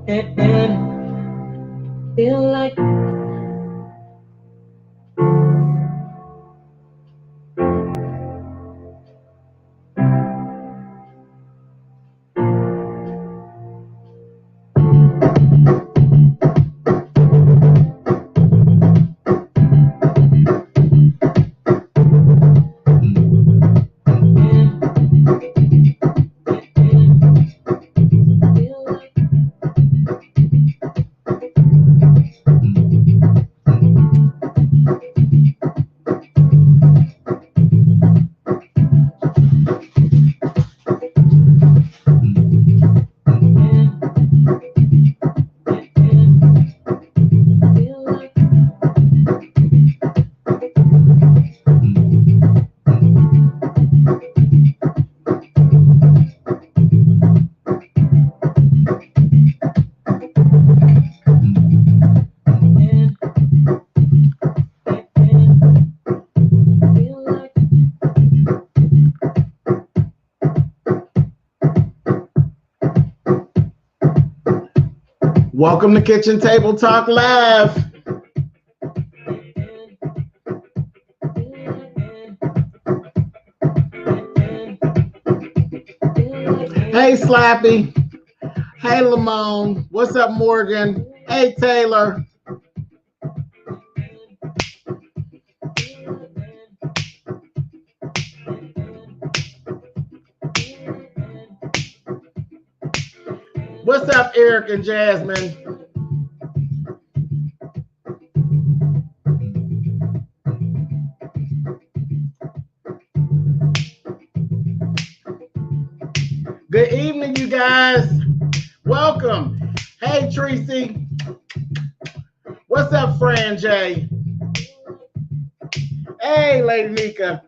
and feel like Welcome to Kitchen Table Talk Live. Hey, Slappy. Hey, Lamone. What's up, Morgan? Hey, Taylor. What's up, Eric and Jasmine? Good evening, you guys. Welcome. Hey, Tracy. What's up, Fran J? Hey, Lady Nika.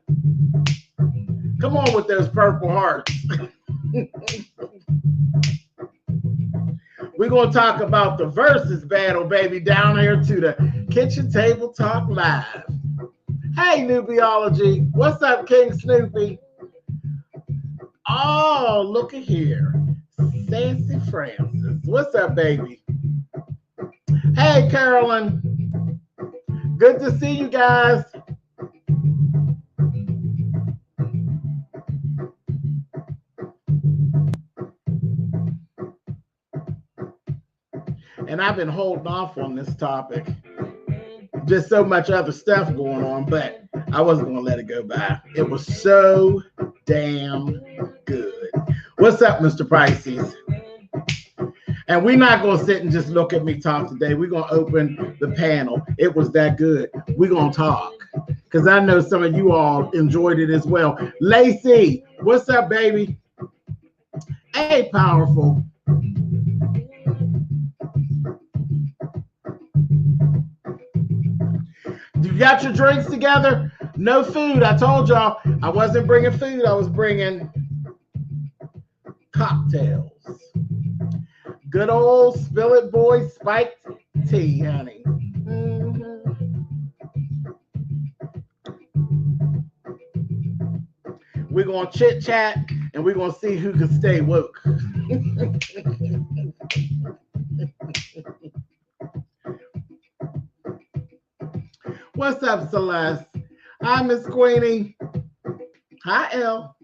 Come on with those purple hearts. We're going to talk about the Verzuz battle, baby, down here to the Kitchen Table Talk Live. Hey, Newbiology. What's up, King Snoopy? Oh, look at here. Sassy Francis. What's up, baby? Hey, Carolyn. Good to see you guys. And I've been holding off on this topic. Just so much other stuff going on, but I wasn't going to let it go by. It was so damn good. What's up, Mr. Pisces? And we're not going to sit and just look at me talk today. We're going to open the panel. It was that good. We're going to talk because I know some of you all enjoyed it as well. Lacey, what's up, baby? Hey, Powerful. You got your drinks together? No food. I told y'all I wasn't bringing food. I was bringing cocktails. Good old Spillitboy spiked tea, honey. We're going to chit chat and we're going to see who can stay woke. What's up, Celeste? Hi, Miss Queenie. Hi, Elle.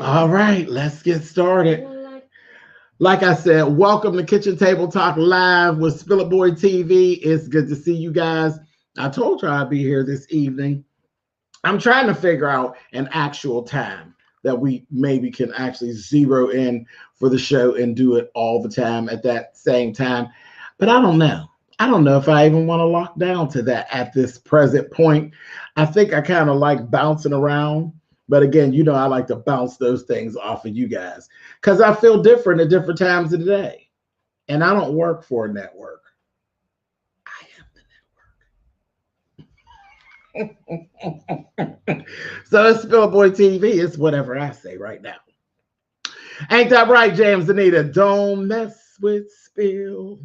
All right, let's get started. Like I said, welcome to Kitchen Table Talk Live with SpillitBoyTV. It's good to see you guys. I told you I'd be here this evening. I'm trying to figure out an actual time that we maybe can actually zero in for the show and do it all the time at that same time. But I don't know. I don't know if I even want to lock down to that at this present point. I think I kind of like bouncing around. But again, you know, I like to bounce those things off of you guys because I feel different at different times of the day. And I don't work for a network. I am the network. So it's SpillitBoyTV. It's whatever I say right now. Ain't that right, James Anita? Don't mess with Spill.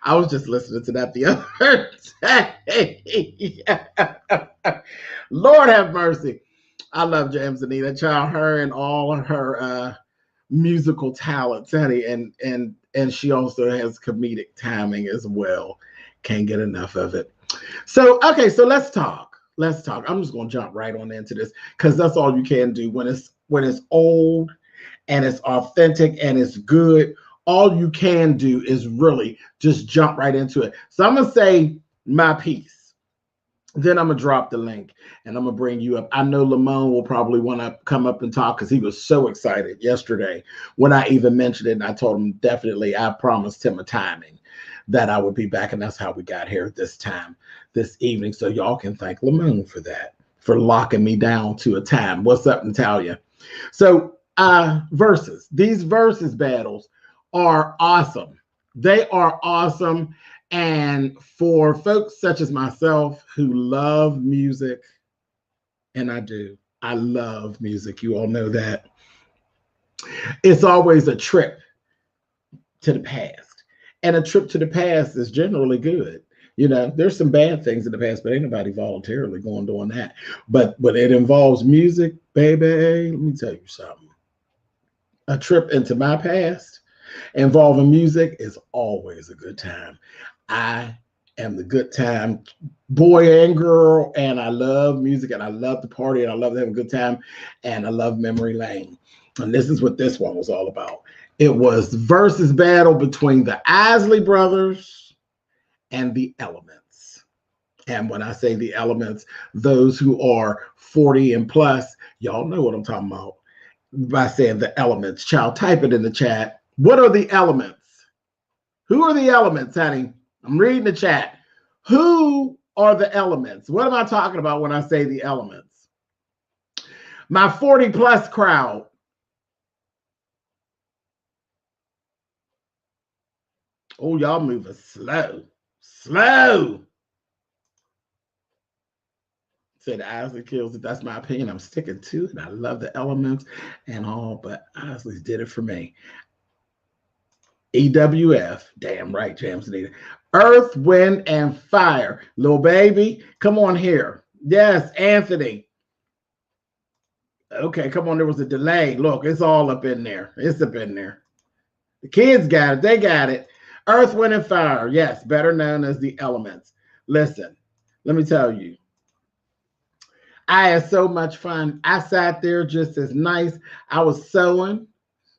I was just listening to that the other day. Lord have mercy. I love James Anita Child, her and all of her musical talents, honey, and she also has comedic timing as well. Can't get enough of it. So okay, so let's talk. Let's talk. I'm just gonna jump right on into this because that's all you can do when it's old and it's authentic and it's good. All you can do is really just jump right into it. So I'm gonna say my piece. Then I'm gonna drop the link and I'm gonna bring you up. I know Lamone will probably want to come up and talk because he was so excited yesterday when I even mentioned it. And I told him definitely I promised him a timing that I would be back, and that's how we got here this time this evening. So y'all can thank Lamone for that, for locking me down to a time. What's up, Natalia? So Verzuz. These Verzuz battles are awesome. They are awesome. And for folks such as myself who love music, and I love music. You all know that. It's always a trip to the past. And a trip to the past is generally good. You know, there's some bad things in the past, but ain't nobody voluntarily going doing that. But it involves music, baby. Let me tell you something. A trip into my past involving music is always a good time. I am the good time boy and girl, and I love music, and I love the party, and I love having a good time, and I love memory lane. And this is what this one was all about. It was Verzuz battle between the Isley brothers and the Elements. And when I say the Elements, those who are 40 and plus, y'all know what I'm talking about by saying the Elements. Child, type it in the chat. What are the Elements? Who are the Elements, honey? I'm reading the chat. Who are the Elements? What am I talking about when I say the Elements? My 40 plus crowd. Oh, y'all moving slow. Slow. Said Isley kills it. That's my opinion. I'm sticking to it. I love the Elements and all, but Isley's did it for me. EWF, damn right, James Anita. Earth, Wind, and Fire. Little baby, come on here. Yes, Anthony. Okay, come on. There was a delay. Look, it's all up in there. It's up in there. The kids got it. They got it. Earth, Wind, and Fire. Yes, better known as the Elements. Listen, let me tell you. I had so much fun. I sat there just as nice. I was sewing.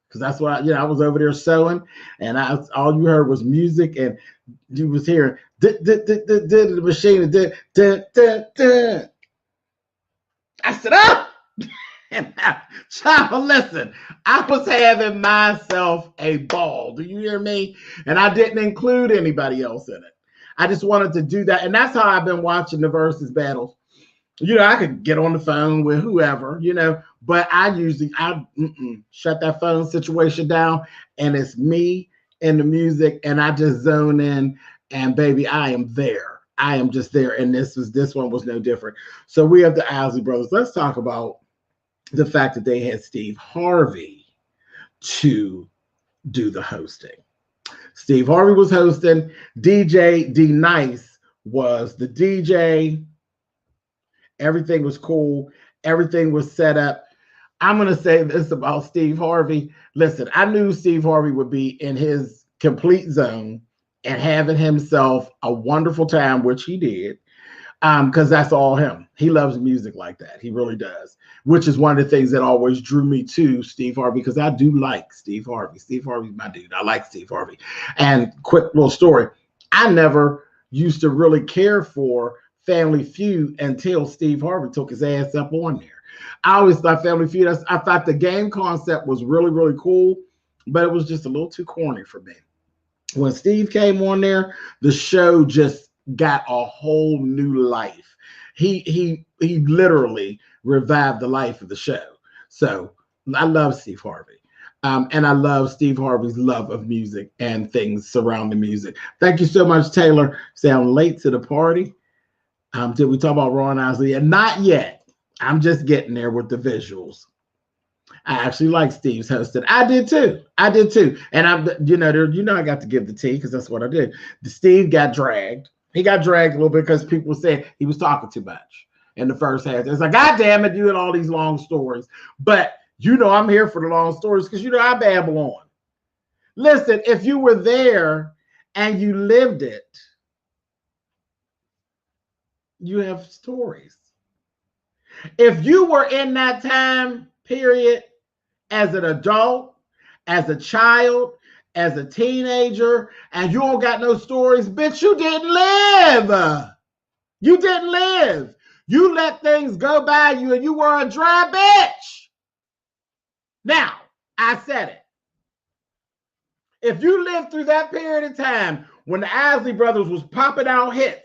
Because that's what I was over there sewing, and all you heard was music, and you was hearing the machine. I said, "Oh!" And child, listen, I was having myself a ball. Do you hear me? And I didn't include anybody else in it. I just wanted to do that, and that's how I've been watching the Verzuz battles. You know, I could get on the phone with whoever, but I usually shut that phone situation down, and it's me and the music, and I just zone in, and baby, I am there. I am just there, and this one was no different. So we have the Isley brothers. Let's talk about the fact that they had Steve Harvey to do the hosting. Steve Harvey was hosting. DJ D Nice was the DJ. Everything was cool. Everything was set up. I'm going to say this about Steve Harvey. Listen, I knew Steve Harvey would be in his complete zone and having himself a wonderful time, which he did, because that's all him. He loves music like that. He really does, which is one of the things that always drew me to Steve Harvey, because I do like Steve Harvey. Steve Harvey's my dude. I like Steve Harvey. And quick little story. I never used to really care for Family Feud until Steve Harvey took his ass up on there. I always thought Family Feud, I thought the game concept was really, really cool, but it was just a little too corny for me. When Steve came on there, the show just got a whole new life. He literally revived the life of the show. So I love Steve Harvey. And I love Steve Harvey's love of music and things surrounding music. Thank you so much, Taylor. Say I'm late to the party. Did we talk about Ron Isley? And not yet. I'm just getting there with the visuals. I actually like Steve's hosting. I did too. I did too. And I got to give the tea because that's what I did. Steve got dragged. He got dragged a little bit because people said he was talking too much in the first half. It's like, God damn it, you and all these long stories. But I'm here for the long stories because I babble on. Listen, if you were there and you lived it, you have stories. If you were in that time period as an adult, as a child, as a teenager, and you don't got no stories, bitch, you didn't live. You didn't live. You let things go by you and you were a dry bitch. Now, I said it. If you lived through that period of time when the Isley brothers was popping out hits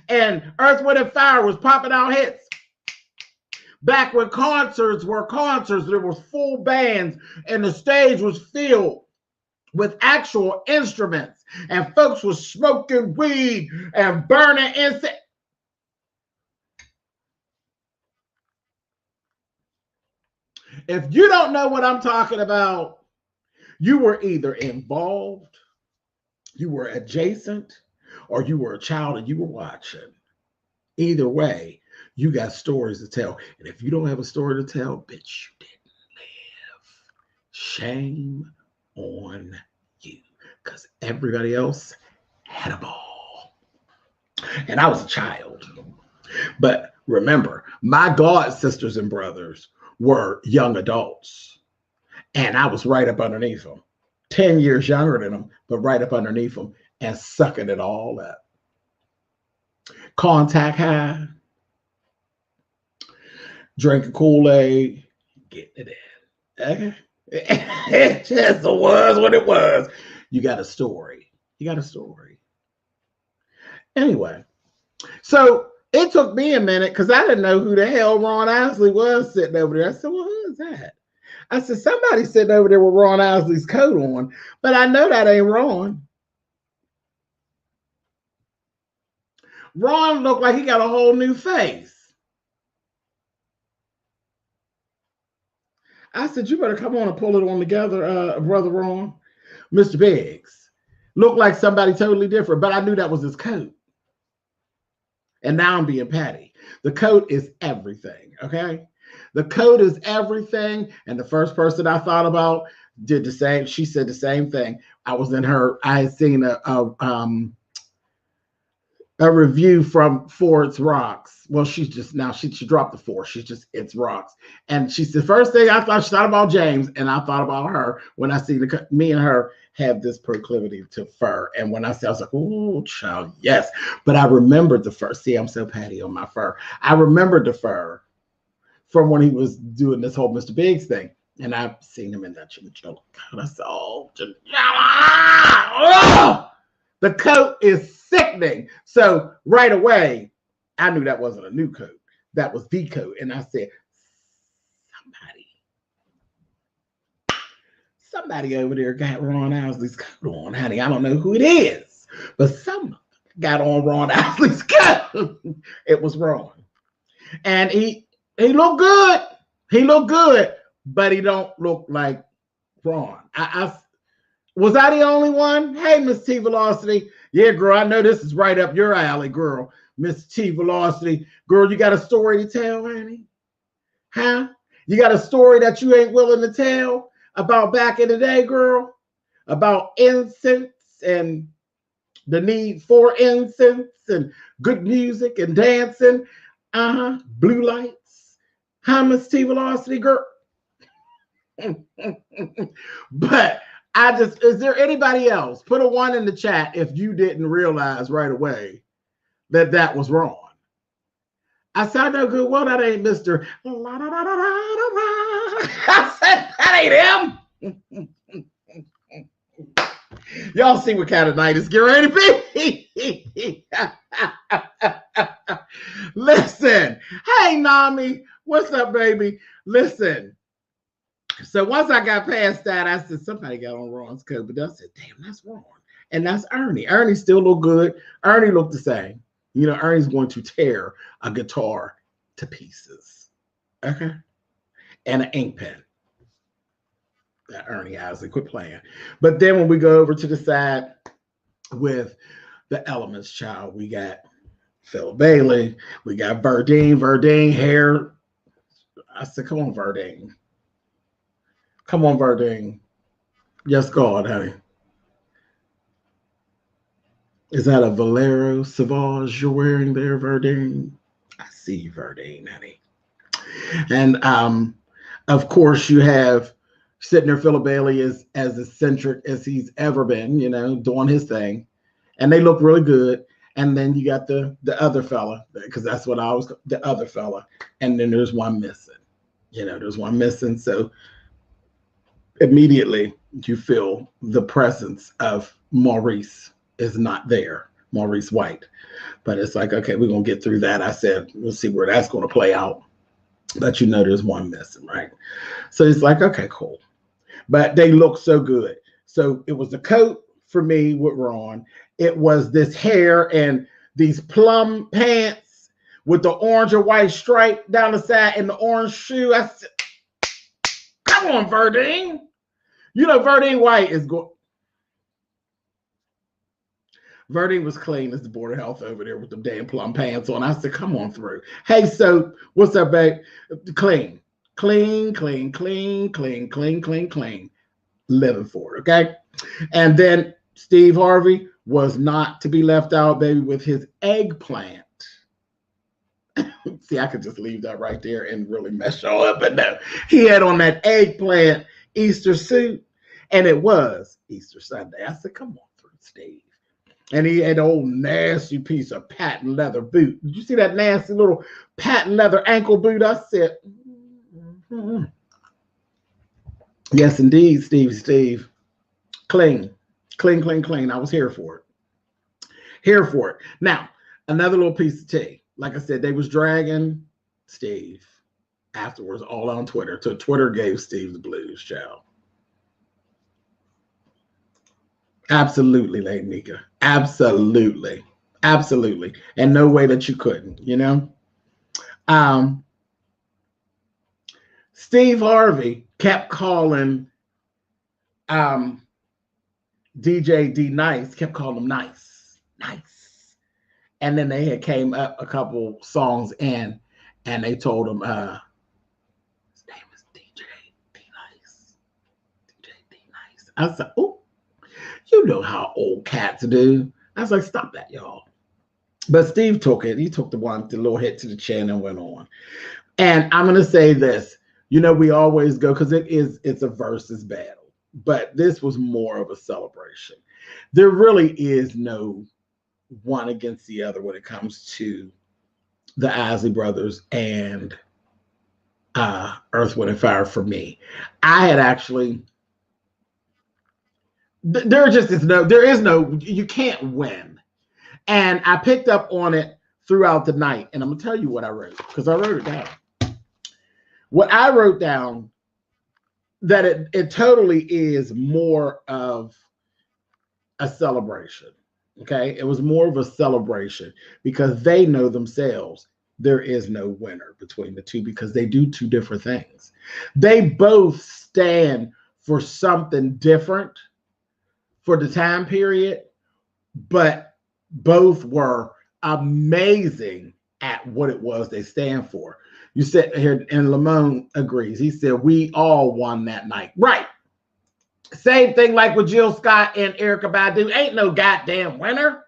and Earth, Wind & Fire was popping out hits, back when concerts were concerts, there was full bands and the stage was filled with actual instruments and folks was smoking weed and burning incense. If you don't know what I'm talking about, you were either involved, you were adjacent, or you were a child and you were watching. Either way, you got stories to tell. And if you don't have a story to tell, bitch, you didn't live. Shame on you. Because everybody else had a ball. And I was a child. But remember, my god sisters and brothers were young adults. And I was right up underneath them. 10 years younger than them, but right up underneath them and sucking it all up. Contact high. Drinking Kool-Aid, getting it in. Okay? It just was what it was. You got a story. You got a story. Anyway, so it took me a minute because I didn't know who the hell Ron Isley was sitting over there. I said, well, who is that? I said, somebody sitting over there with Ron Isley's coat on, but I know that ain't Ron. Ron looked like he got a whole new face. I said, you better come on and pull it on together, Brother Ron. Mr. Biggs looked like somebody totally different, but I knew that was his coat. And now I'm being petty. The coat is everything, okay? The coat is everything. And the first person I thought about did the same. She said the same thing. I had seen a review from Ford's Rocks. Well, she's just now, she dropped the 4. She's just, it's Rocks. And she said, first thing I thought, she thought about James, and I thought about her when I see me and her have this proclivity to fur. And when I said, I was like, oh, child, yes. But I remembered the fur. See, I'm so patty on my fur. I remembered the fur from when he was doing this whole Mr. Biggs thing. And I've seen him in that chinchilla coat. I said, oh, chinchilla. The coat is sickening. So right away, I knew that wasn't a new coat. That was the coat. And I said, somebody over there got Ron Isley's coat on, honey. I don't know who it is, but someone got on Ron Isley's coat. It was Ron. And he looked good. He looked good, but he don't look like Ron. Was I the only one? Hey, Miss T Velocity. Yeah, girl, I know this is right up your alley, girl. Miss T Velocity. Girl, you got a story to tell, honey? Huh? You got a story that you ain't willing to tell about back in the day, girl? About incense and the need for incense and good music and dancing? Blue lights. Huh, Miss T Velocity, girl? But is there anybody else? Put a 1 in the chat if you didn't realize right away that that was wrong. I said, I know good well that ain't Mr. I said, that ain't him. Y'all see what kind of night it's getting ready to be. Listen. Hey, Nami. What's up, baby? Listen. So once I got past that, I said, somebody got on Ron's coat. But I said, damn, that's Ron. And that's Ernie. Ernie still look good. Ernie looked the same. You know, Ernie's going to tear a guitar to pieces. Okay? and an ink pen. That Ernie Isley, quit playing. But then when we go over to the side with the Elements child, we got Phil Bailey, we got Verdine hair. I said, come on, Verdine. Come on, Verdine. Yes, God, honey. Is that a Valero Sauvage you're wearing there, Verdine? I see you, Verdine, honey. And of course, you have sitting there, Philip Bailey is as eccentric as he's ever been, you know, doing his thing. And they look really good. And then you got the other fella, because that's what I was, the other fella. And then there's one missing. You know, there's one missing. So immediately you feel the presence of Maurice is not there, Maurice White. But it's like, okay, we're going to get through that. I said, we'll see where that's going to play out. But you know there's one missing, right? So it's like, okay, cool. But they look so good. So it was the coat for me with Ron. It was this hair and these plum pants with the orange or white stripe down the side and the orange shoe. I said, come on, Verdine. You know, Verdine White is going. Verdine was clean as the Board of Health over there with them damn plum pants on. I said, come on through. Hey, so what's up, babe? Clean. Clean, clean, clean, clean, clean, clean, clean. Living for it, okay? And then Steve Harvey was not to be left out, baby, with his eggplant. See, I could just leave that right there and really mess y'all up, but no. He had on that eggplant Easter suit, and it was Easter Sunday. I said, come on through, Steve. And he had an old nasty piece of patent leather boot. Did you see that nasty little patent leather ankle boot? I said, mm-hmm. Yes, indeed, Steve. Clean, clean, clean, clean. I was here for it. Here for it. Now, another little piece of tea. Like I said, they was dragging Steve afterwards all on Twitter. So Twitter gave Steve the blues, child. Absolutely, Lady Mika. Absolutely. Absolutely. And no way that you couldn't, you know? Steve Harvey kept calling DJ D Nice, kept calling him nice. And then they had came up a couple songs in and they told him his name is DJ D Nice. DJ D Nice. I was like, oh, you know how old cats do. I was like, stop that, y'all. But Steve took it. He took the little hit to the chin and went on. And I'm going to say this. You know, we always go, because it's a versus battle. But this was more of a celebration. There really is no one against the other when it comes to the Isley Brothers and Earth, Wind, and Fire for me. I had actually... There is no, you can't win. And I picked up on it throughout the night. And I'm going to tell you what I wrote, because I wrote it down. What I wrote down, that it totally is more of a celebration. Okay. It was more of a celebration because they know themselves there is no winner between the two because they do two different things. They both stand for something different for the time period, but both were amazing at what it was they stand for. You said here, and Lamone agrees. He said, we all won that night. Right. Same thing like with Jill Scott and Erykah Badu. Ain't no goddamn winner.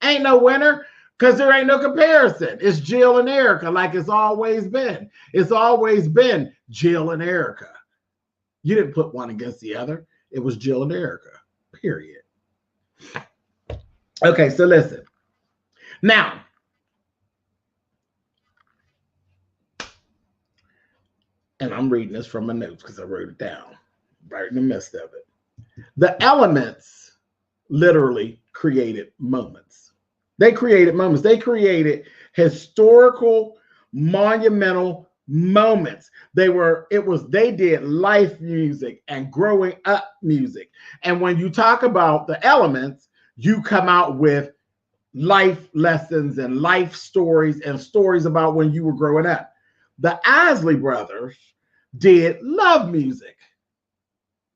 Ain't no winner because there ain't no comparison. It's Jill and Erykah like it's always been. It's always been Jill and Erykah. You didn't put one against the other. It was Jill and Erykah. Period. Okay, so listen. Now, and I'm reading this from my notes because I wrote it down right in the midst of it. The Elements literally created moments. They created moments. They created historical, monumental moments. They did life music and growing up music. And when you talk about the Elements, you come out with life lessons and life stories and stories about when you were growing up. The Isley Brothers, did love music.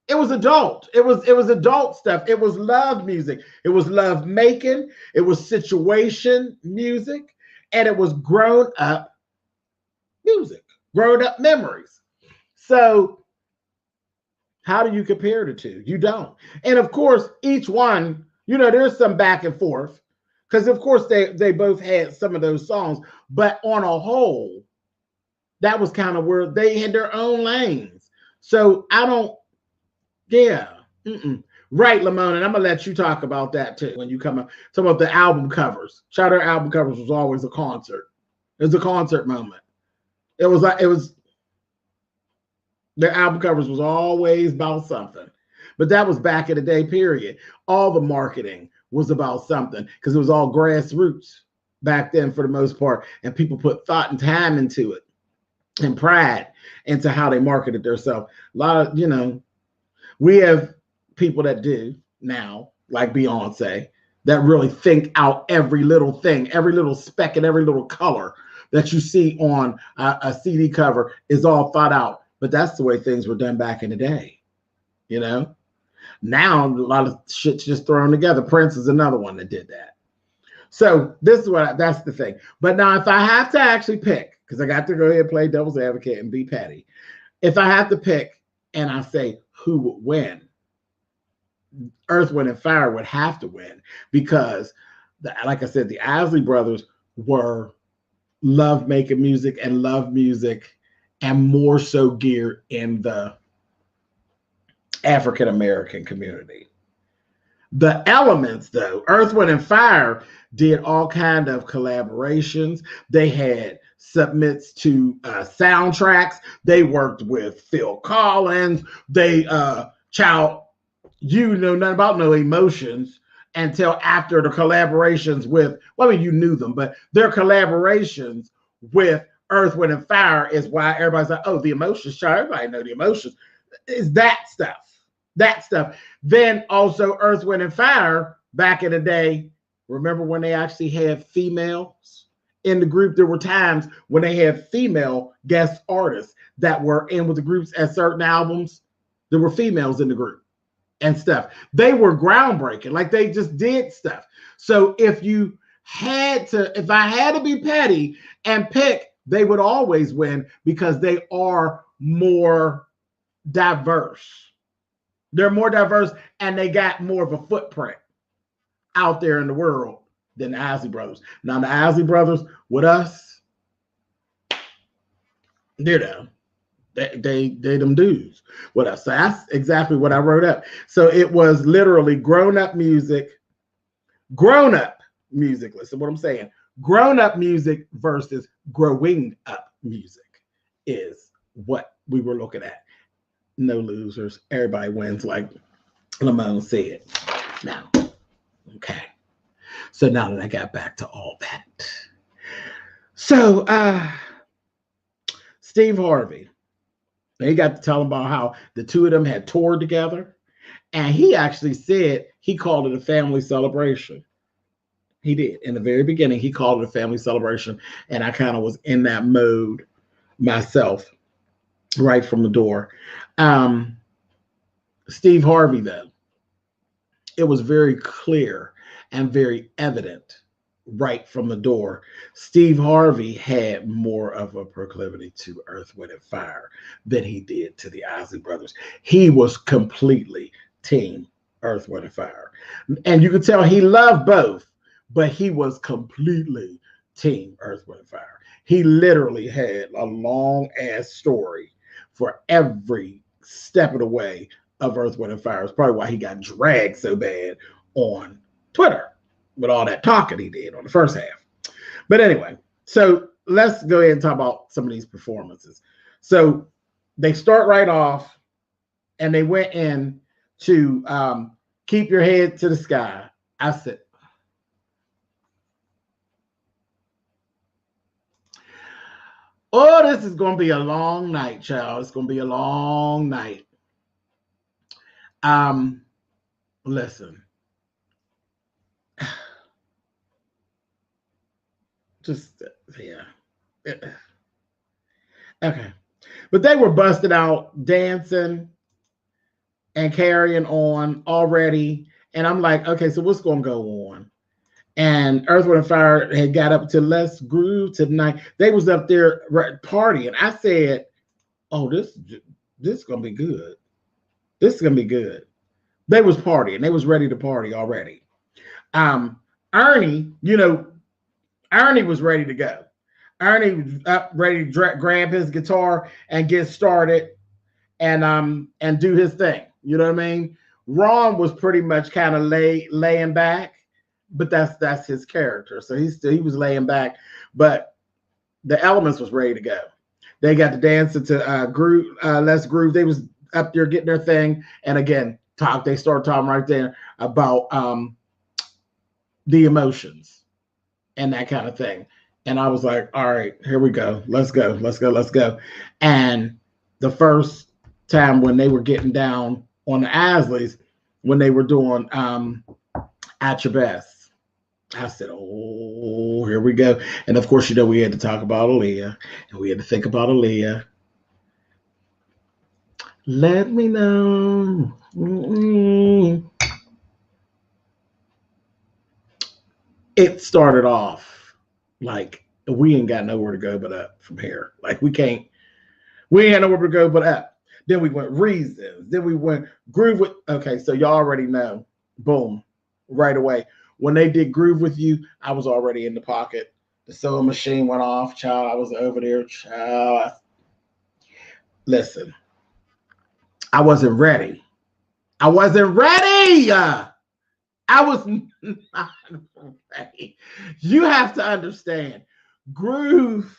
It was adult. It was adult stuff. It was love music. It was love making. It was situation music, and it was grown up music, grown up memories. So how do you compare the two? You don't. And of course, each one, there's some back and forth because of course they both had some of those songs, but on a whole, that was kind of where they had their own lanes. So I don't. Yeah. Right, Lamone, and I'm gonna let you talk about that too when you come up. Talk about the album covers. Shadow album covers was always a concert. It was a concert moment. It was their album covers was always about something. But that was back in the day, period. All the marketing was about something because it was all grassroots back then for the most part, and people put thought and time into it and pride into how they marketed themselves. A lot of, we have people that do now, like Beyonce, that really think out every little thing, every little speck and every little color that you see on a CD cover is all thought out. But that's the way things were done back in the day, Now, a lot of shit's just thrown together. Prince is another one that did that. So this is that's the thing. But now if I have to actually pick, because I got to go ahead and play devil's advocate and be petty. If I have to pick and I say who would win, Earth, Wind, and Fire would have to win because, like I said, the Isley brothers were love-making music and love music and more so geared in the African-American community. The Elements, though, Earth, Wind, and Fire did all kind of collaborations. They had submits to soundtracks. They worked with Phil Collins. They you know nothing about No Emotions until after the collaborations with, well, I mean, you knew them, but their collaborations with Earth, Wind, and Fire is why everybody's like, oh, the Emotions, sure, everybody know the Emotions. Is that stuff. That stuff. Then also Earth, Wind, and Fire back in the day, remember when they actually had females in the group? There were times when they had female guest artists that were in with the groups at certain albums. There were females in the group and stuff. They were groundbreaking. Like they just did stuff. So if I had to be petty and pick, they would always win because they are more diverse. They're more diverse and they got more of a footprint out there in the world than the Isley brothers. Now the Isley brothers with us, they them dudes with us. So that's exactly what I wrote up. So it was literally grown-up music. Listen what I'm saying. Grown-up music versus growing up music is what we were looking at. No losers. Everybody wins, like Lamone said. Now, okay. So now that I got back to all that. So Steve Harvey, he got to tell him about how the two of them had toured together. And he actually said he called it a family celebration. He did. In the very beginning, he called it a family celebration. And I kind of was in that mode myself right from the door. Steve Harvey, though, it was very clear and very evident right from the door. Steve Harvey had more of a proclivity to Earth, Wind, and Fire than he did to the Isley brothers. He was completely team Earth, Wind, and Fire. And you could tell he loved both, but he was completely team Earth, Wind, and Fire. He literally had a long ass story for every step of the way of Earth, Wind, and Fire. It's probably why he got dragged so bad on Twitter with all that talking he did on the first half. But anyway, so let's go ahead and talk about some of these performances. So they start right off and they went in to Keep Your Head to the Sky. I said, oh, this is going to be a long night, child. It's going to be a long night. Listen. Just, yeah. Okay. But they were busted out dancing and carrying on already. And I'm like, okay, so what's going to go on? And Earth, Wind, and Fire had got up to Let's Groove Tonight. They was up there partying. I said, oh, this is going to be good. This is going to be good. They was partying. They was ready to party already. Ernie, Ernie was ready to go. Ernie was up ready to grab his guitar and get started and do his thing. You know what I mean? Ron was pretty much kind of laying back, but that's his character. So he was laying back, but the Elements was ready to go. They got to dance to groove, Let's Groove. They was up there getting their thing, and again, they started talking right there about the emotions and that kind of thing. And I was like, all right, here we go. Let's go. And the first time when they were getting down on the Isleys, when they were doing At Your Best, I said, oh, here we go. And of course, we had to talk about Aaliyah, and we had to think about Aaliyah. Let me know. It started off like we ain't got nowhere to go but up from here. Like we ain't nowhere to go but up. Then we went Reasons. Then we went Groove with. Okay, so y'all already know. Boom, right away. When they did Groove With You, I was already in the pocket. The sewing machine went off. Child, I was over there. Child, listen, I wasn't ready. I wasn't ready. I was not ready. You have to understand, Groove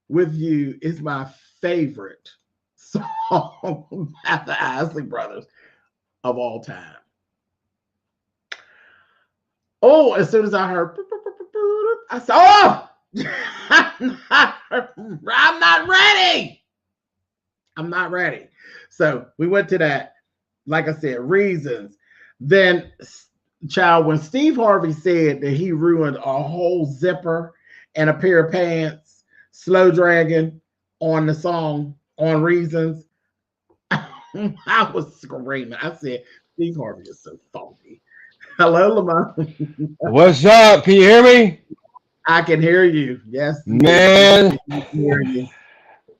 With You is my favorite song by the Isley Brothers of all time. Oh, as soon as I heard, I said, oh, I'm not ready. I'm not ready. So we went to that, like I said, Reasons. Then, child, when Steve Harvey said that he ruined a whole zipper and a pair of pants, slow dragging on the song on Reasons, I was screaming. I said, Steve Harvey is so funky. Hello, Lamont. What's up? Can you hear me? I can hear you. Yes, man. I can hear you.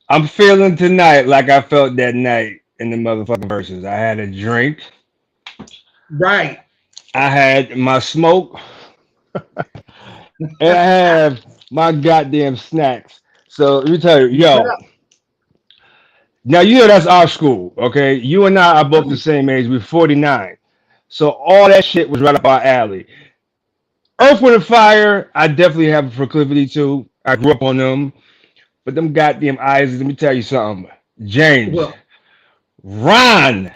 I'm feeling tonight like I felt that night in the motherfucking Verzuz. I had a drink. Right. I had my smoke. And I have my goddamn snacks. So let me tell you, yo. Now you know that's our school, okay? You and I are both the same age. We're 49. So all that shit was right up our alley. Earth, Wind, and Fire, I definitely have a proclivity to. I grew up on them. But them goddamn eyes, let me tell you something. James, Ron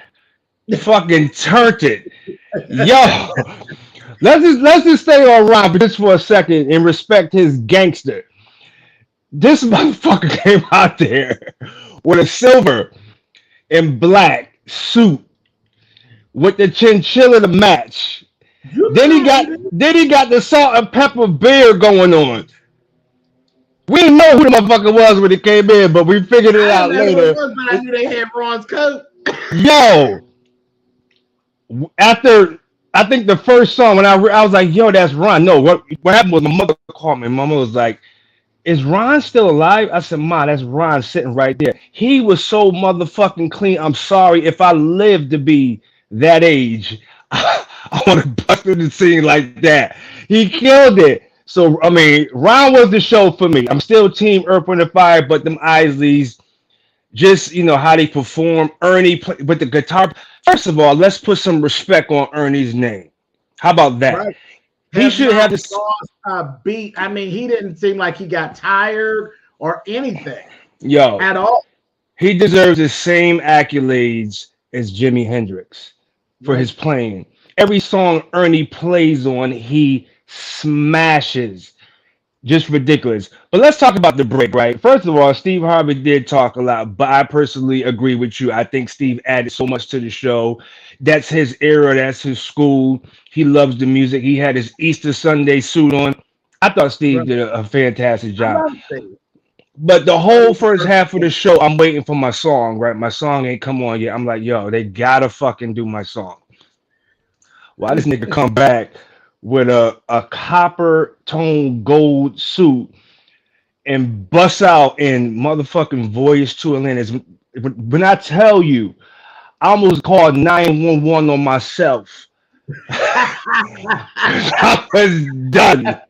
fucking turned it. Yo, let's just stay on Ron just for a second and respect his gangster. This motherfucker came out there with a silver and black suit with the chinchilla to match. Then he got the salt and pepper beard going on. We didn't know who the motherfucker was when he came in, but we figured it out later. But I knew they had Ron's coat. Yo, after I think the first song when I was like, yo, that's Ron. No, what happened was my mother called me. My mother was like, is Ron still alive? I said, Ma, that's Ron sitting right there. He was so motherfucking clean. I'm sorry if I live to be that age. I want to bust through the scene like that. He killed it. So, I mean, Ron was the show for me. I'm still team Earth, Wind, and Fire, but them Isleys, just, how they perform. Ernie with the guitar. First of all, let's put some respect on Ernie's name. How about that? Right. He should have this beat. I mean, he didn't seem like he got tired or anything. Yo, at all. He deserves the same accolades as Jimi Hendrix for his playing. Every song Ernie plays on, he smashes. Just ridiculous. But let's talk about the break, right? First of all, Steve Harvey did talk a lot, but I personally agree with you. I think Steve added so much to the show. That's his era. That's his school. He loves the music. He had his Easter Sunday suit on. I thought Steve did a fantastic job. But the whole first half of the show, I'm waiting for my song, right? My song ain't come on yet. I'm like, yo, they gotta fucking do my song. Why this nigga come back with a copper tone gold suit and bust out in motherfucking voice to Atlantis? When I tell you, I almost called 911 on myself. I was done.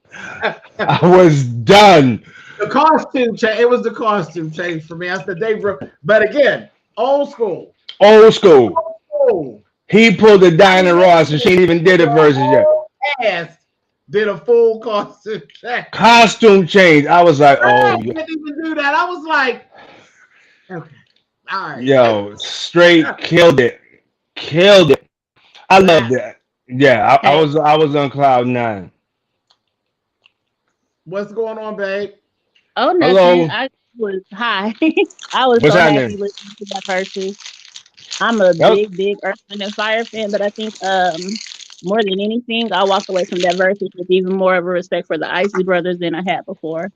I was done. The costume change. It was the costume change for me. I said they were, but again, old school. Old school. Old school. He pulled the Diana Ross and she ain't even did a versus yet. Ass did a full costume change. Costume change. I was like, I oh, didn't even do that. I was like, okay, all right. yo, straight killed it. Killed it. I loved it. Yeah, I was on cloud nine. What's going on, babe? Oh, Hello. nothing. I was high. I was What's so happening? happy listening to that versus. I'm a Yep. big Earth, Wind and Fire fan, but I think more than anything, I walked away from that versus with even more of a respect for the Isley brothers than I had before.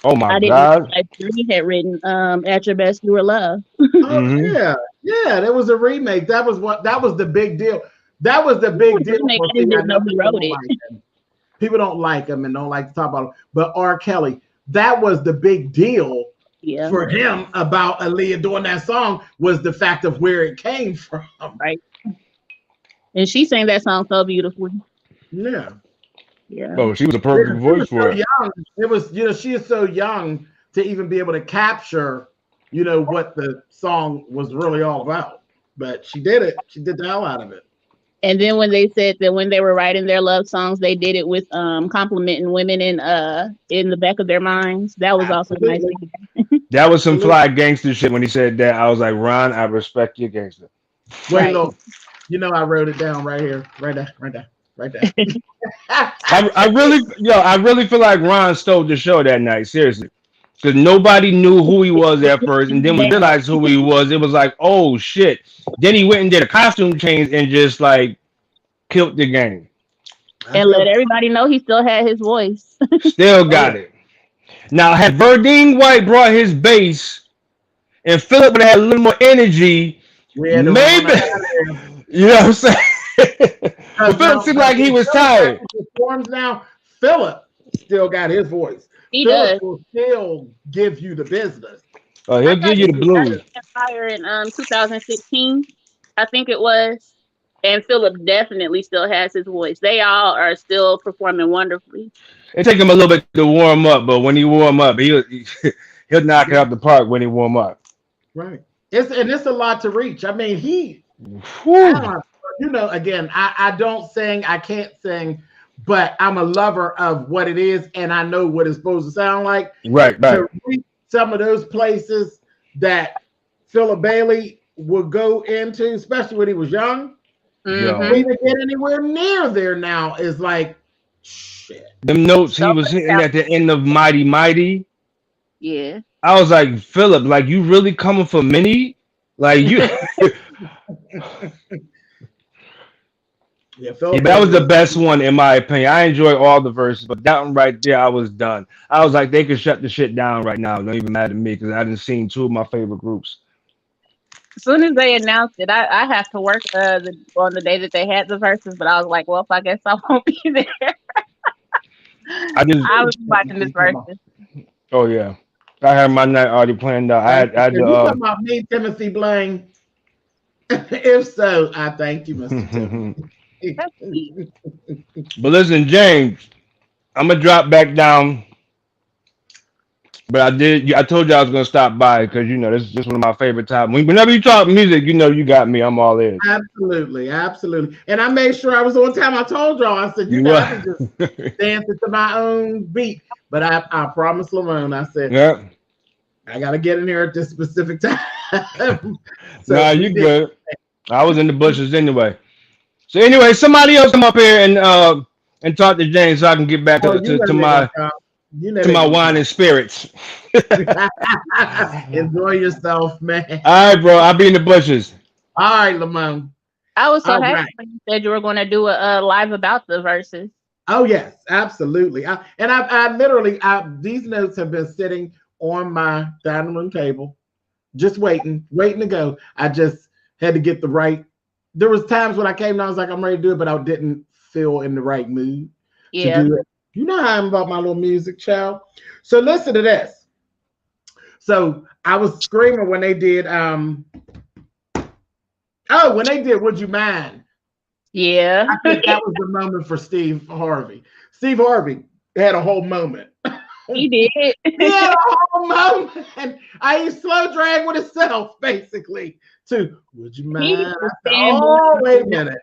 Oh my I didn't God. realize Drew had written "At Your Best You Were Love." Oh yeah. There was a remake. That was the big deal. That was the big deal. Remake, for I didn't me. I even know know who people wrote don't it. like him. People don't like him and don't like to talk about him. But R. Kelly, that was the big deal Yeah, for him about Aaliyah doing that song, was the fact of where it came from. right. And she sang that song so beautifully. Yeah. Yeah. Oh, she was a Yeah, perfect she voice was for so it. young. It was, she is so young to even be able to capture, what the song was really all about. But she did it. She did the hell out of it. And then when they said that when they were writing their love songs, they did it with complimenting women in the back of their minds. That was also nice. Absolutely. That was some Absolutely. fly gangster shit when he said that. I was like, Ron, I respect your gangster. Wait, Right. look. I wrote it down right here. Right there. Right there. Right there. I really feel like Ron stole the show that night, seriously. Because nobody knew who he was at first, and then we realized who he was. It was like, oh shit. Then he went and did a costume change and just like killed the game. And let everybody know he still had his voice. Still got it. Now, had Verdine White brought his bass and Philip would have had a little more energy, maybe, you know what I'm saying? But Philip seemed like he was tired. Performs now. Philip still got his voice. He Philip does. will still give you the business. Oh, he'll give you the blues. Fire in 2016, I think it was. And Philip definitely still has his voice. They all are still performing wonderfully. It take him a little bit to warm up, but when he warm up, he'll knock it out the park when he warm up. Right. It's a lot to reach. I mean, again, I don't sing, I can't sing, but I'm a lover of what it is, and I know what it's supposed to sound like. Right. To reach some of those places that Philip Bailey would go into, especially when he was young. Mhm. For me to get anywhere near there now is like shit. Them notes he was hitting at the end of Mighty Mighty. Yeah. I was like, Philip, like you really coming for Minnie? Like you Yeah, Philip that was the best one in my opinion. I enjoyed all the verses, but that one right there, I was done. I was like, they could shut the shit down right now. Don't even matter to me because I didn't seen two of my favorite groups. As soon as they announced it, I have to work on the day that they had the verses, but I was like, well, I guess I won't be there. I was watching this verses. Oh yeah, I had my night already planned out. I had you talking about me, Timothy Blaine? If so, I thank you, Mr. Timothy. But listen, James, I'm gonna drop back down. But I told you I was gonna stop by because this is just one of my favorite times. Whenever you talk music, you got me. I'm all in. Absolutely. And I made sure I was on time. I told y'all, I said, I can just dance to my own beat. But I promised Lamone, I said, yeah, I gotta get in here at this specific time. Nah, you good. I was in the bushes anyway. So anyway, somebody else come up here and talk to James so I can get back to my wine and spirits. Enjoy yourself, man. All right, bro. I'll be in the bushes. All right, Lamone. I was so happy when you said you were going to do a live about the verses. Oh yes, absolutely. I literally these notes have been sitting on my dining room table, just waiting to go. I just had to get the right. There was times when I came down, I was like, I'm ready to do it, but I didn't feel in the right mood to do it. You know how I'm about my little music, child. So listen to this. So I was screaming when they did when they did Would You Mind? Yeah. I think that was the moment for Steve Harvey. Steve Harvey had a whole moment. He did. He had a whole moment. And he slow drag with himself, basically, to Would You Mind? Oh, wait a minute.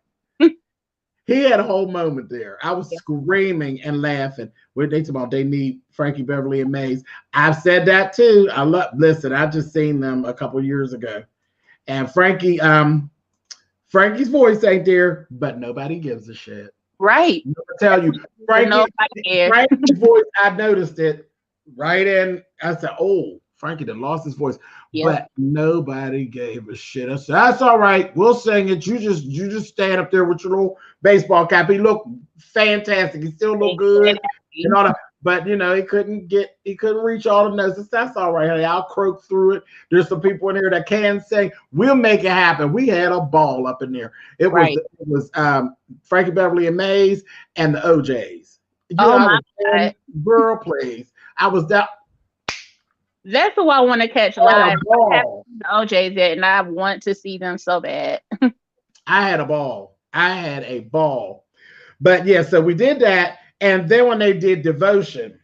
He had a whole moment there. I was screaming and laughing. When they talk about they need Frankie Beverly and Maze. I've said that too. Listen, I just seen them a couple years ago. And Frankie's voice ain't there, but nobody gives a shit. Right. I'll tell you, Frankie's voice, I noticed it right in. I said, oh, Frankie done lost his voice. But nobody gave a shit. I said, that's all right. We'll sing it. You just stand up there with your little baseball cap. He looked fantastic. He still looked good. And all that. But he couldn't reach all the notes. That's all right, honey. I'll croak through it. There's some people in here that can sing. We'll make it happen. We had a ball up in there. It was Frankie Beverly and Maze and the OJs. My God. Girl, please. I was that. That's who I want to catch live. I haven't seen the OJs yet, and I want to see them so bad. I had a ball. But yeah, so we did that. And then when they did Devotion,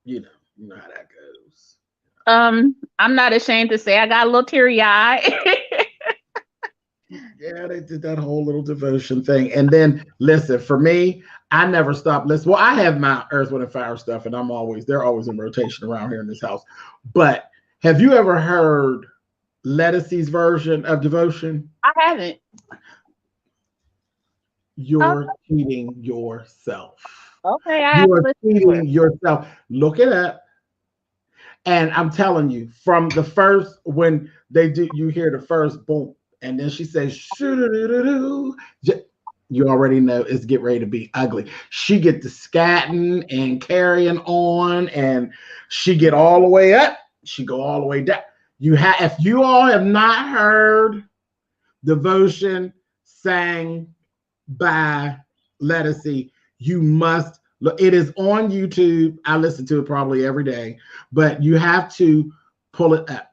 you know how that goes. I'm not ashamed to say I got a little teary-eyed. Yeah, they did that whole little Devotion thing. And then, listen, for me, I never stop listening. Well, I have my Earth, Wind, and Fire stuff, and they're always in rotation around here in this house. But have you ever heard Lettucey's version of Devotion? I haven't. You're cheating yourself. Okay, you're cheating yourself. Look it up. And I'm telling you, from the first, when they do, you hear the first boom, and then she says, shoo-doo-doo-doo-doo. You already know it's get ready to be ugly. She get to scatting and carrying on, and she get all the way up. She go all the way down. If you all have not heard Devotion sang by Lettucey, you must look. It is on YouTube. I listen to it probably every day, but you have to pull it up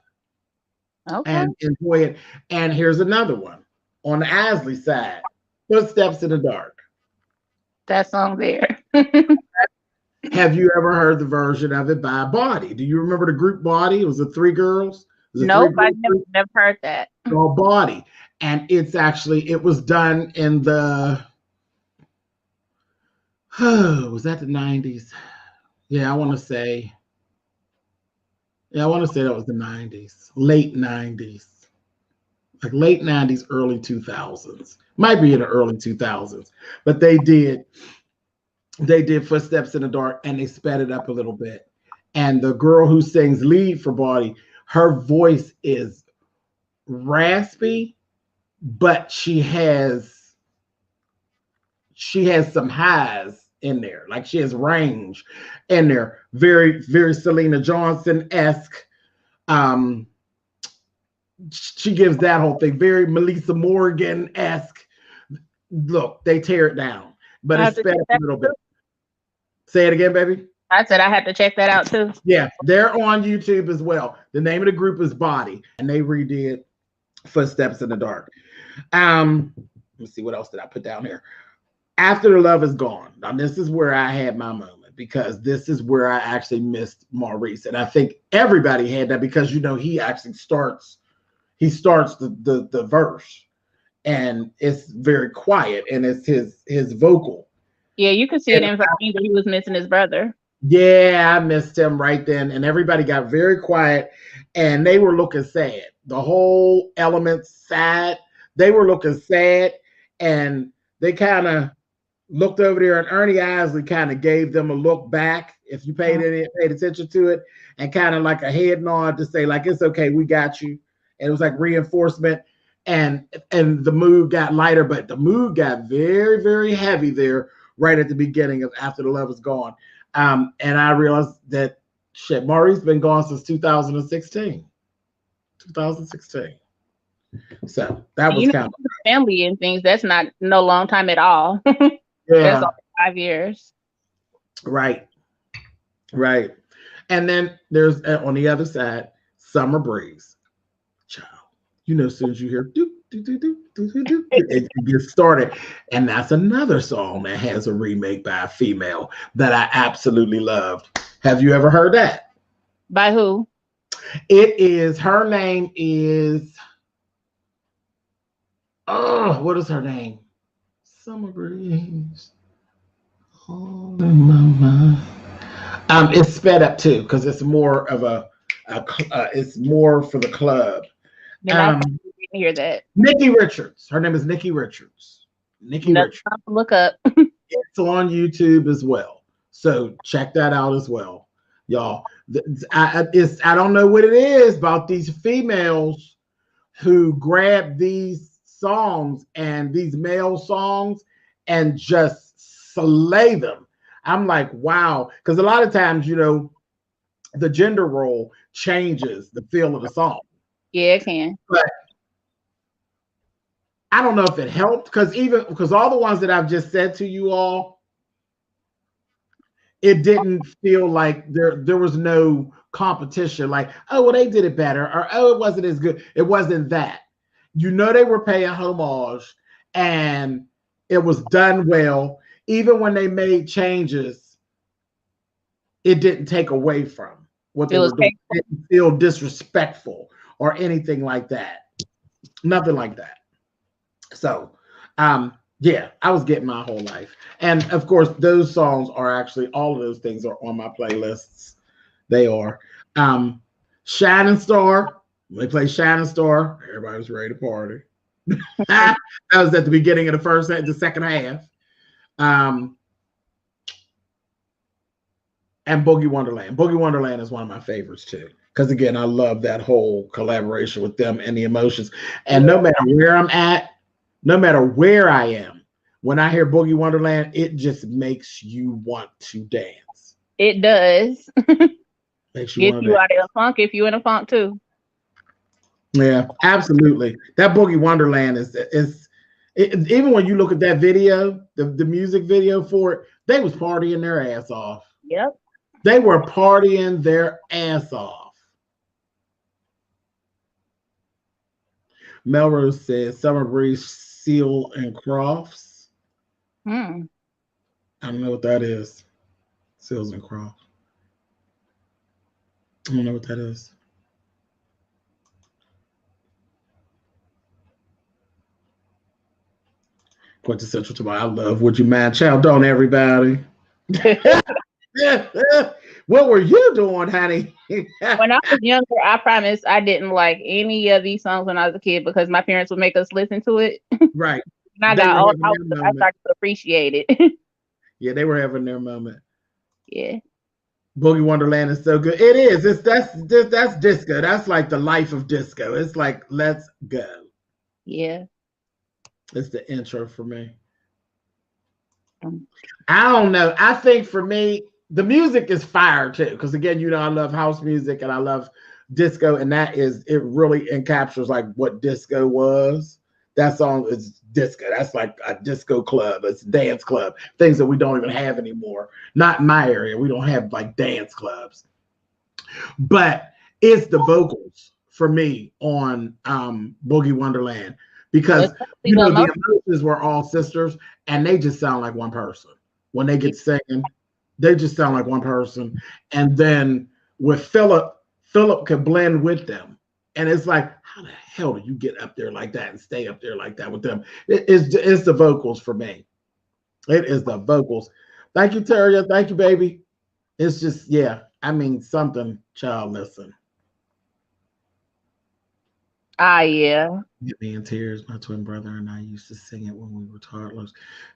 and enjoy it. And here's another one on the Isley side, Footsteps in the Dark. That song there. Have you ever heard the version of it by Body? Do you remember the group Body? It was the three girls. Nope, I've never heard that. Called Body. And it was done in the, was that the 90s? Yeah, I want to say that was the 90s, late 90s, like late 90s, early 2000s. Might be in the early 2000s, but they did Footsteps in the Dark, and they sped it up a little bit. And the girl who sings lead for Body, her voice is raspy, but she has some highs in there. Like she has range in there. Very, very Selena Johnson-esque. She gives that whole thing. Very Melissa Morgan-esque. Look, they tear it down, but it's sped up a little bit. Say it again, baby. I said I have to check that out too. Yeah, they're on YouTube as well. The name of the group is Body, and they redid Footsteps in the Dark. Let's see, what else did I put down here? After the Love Is Gone. Now, this is where I had my moment, because this is where I actually missed Maurice. And I think everybody had that, because he actually starts the verse, and it's very quiet, and it's his vocal. Yeah, you could see it in Virginia that he was missing his brother. Yeah, I missed him right then. And everybody got very quiet, and they were looking sad. The whole Elements sad. They were looking sad, and they kind of looked over there, and Ernie Isley kind of gave them a look back, if you paid attention to it, and kind of like a head nod to say, like, it's okay, we got you. And it was like reinforcement, and the mood got lighter, but the mood got very, very heavy there right at the beginning of After the Love Is Gone. And I realized that Shit, Maury's been gone since 2016. 2016. So that was kind of family and things. That's not no long time at all. yeah. That's 5 years. Right. Right. And then there's on the other side, Summer Breeze. Child. You know, as soon as you hear do, do, do, do, do, do, do, it gets started. And that's another song that has a remake by a female that I absolutely loved. Have you ever heard that? By who? It is, her name is, what is her name? Summer Breeze. All in my mind. It's sped up too because it's more of it's more for the club. I didn't hear that. Nikki Richards. Her name is Nikki Richards. Nikki Richards. Look up. It's on YouTube as well, so check that out as well, y'all. I don't know what it is about these females who grab these songs and these male songs and just slay them. I'm like, wow, because a lot of times, you know, the gender role changes the feel of the song. Yeah, it can. But I don't know if it helped because all the ones that I've just said to you all, it didn't feel like there was no competition. Like, oh, well, they did it better, or oh, it wasn't as good. It wasn't that. You know, they were paying homage, and it was done well. Even when they made changes, it didn't take away from what they were doing. It didn't feel disrespectful or anything like that. Nothing like that. So, yeah, I was getting my whole life. And of course, those songs are actually, all of those things are on my playlists. They are. Shining Star, when they play Shining Star, everybody was ready to party. That was at the beginning of the second half. And Boogie Wonderland. Boogie Wonderland is one of my favorites too. Because again, I love that whole collaboration with them and the emotions. And no matter where I'm at, no matter where I am, when I hear Boogie Wonderland, it just makes you want to dance. It does. Makes you get you out of a funk if you're in a funk too. Yeah, absolutely. That Boogie Wonderland is even when you look at that video, the music video for it, they was partying their ass off. Yep. They were partying their ass off. Melrose says Summer Breeze, Seal and Crofts. I don't know what that is. Seals and Crofts. I don't know what that is. Quintessential to my I love. Would you mind? Child, don't everybody. What were you doing, honey? When I was younger, I promise I didn't like any of these songs when I was a kid because my parents would make us listen to it. Right. When I got old, I started to appreciate it. Yeah, they were having their moment. Yeah. Boogie Wonderland is so good. It is. That's disco. That's like the life of disco. It's like, let's go. Yeah. It's the intro for me. I don't know. I think for me, the music is fire too. Because again, you know, I love house music and I love disco, and it really encaptures like what disco was. That song is disco. That's like a disco club. It's a dance club. Things that we don't even have anymore. Not in my area. We don't have like dance clubs. But it's the vocals for me on Boogie Wonderland. Because you know the emotions were all sisters, and they just sound like one person. When they get singing, they just sound like one person. And then with Philip could blend with them. And it's like, how the hell do you get up there like that and stay up there like that with them? It's the vocals for me. It is the vocals. Thank you, Terria. Thank you, baby. It's just, yeah. I mean, something, child, listen. Yeah. Get me in tears. My twin brother and I used to sing it when we were toddlers.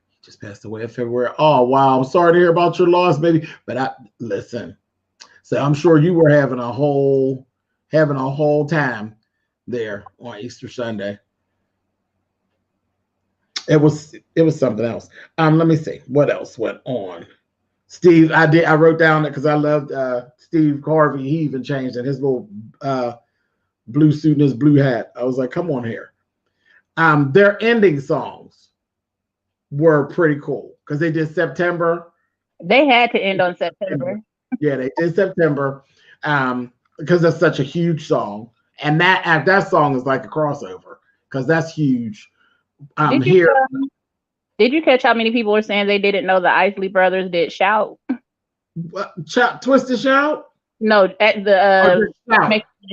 He just passed away in February. Oh, wow. I'm sorry to hear about your loss, baby. But listen. So I'm sure you were having a whole time there on Easter Sunday. It was something else. Let me see what else went on Steve, I wrote down that because I loved Steve Harvey. He even changed it. His little blue suit and his blue hat. I was like, come on here. Their ending songs were pretty cool because they did September. They had to end on September. Yeah, they did September because that's such a huge song. And that song is like a crossover because that's huge. Did you catch how many people were saying they didn't know the Isley brothers did Shout? Twist and Shout? No, at the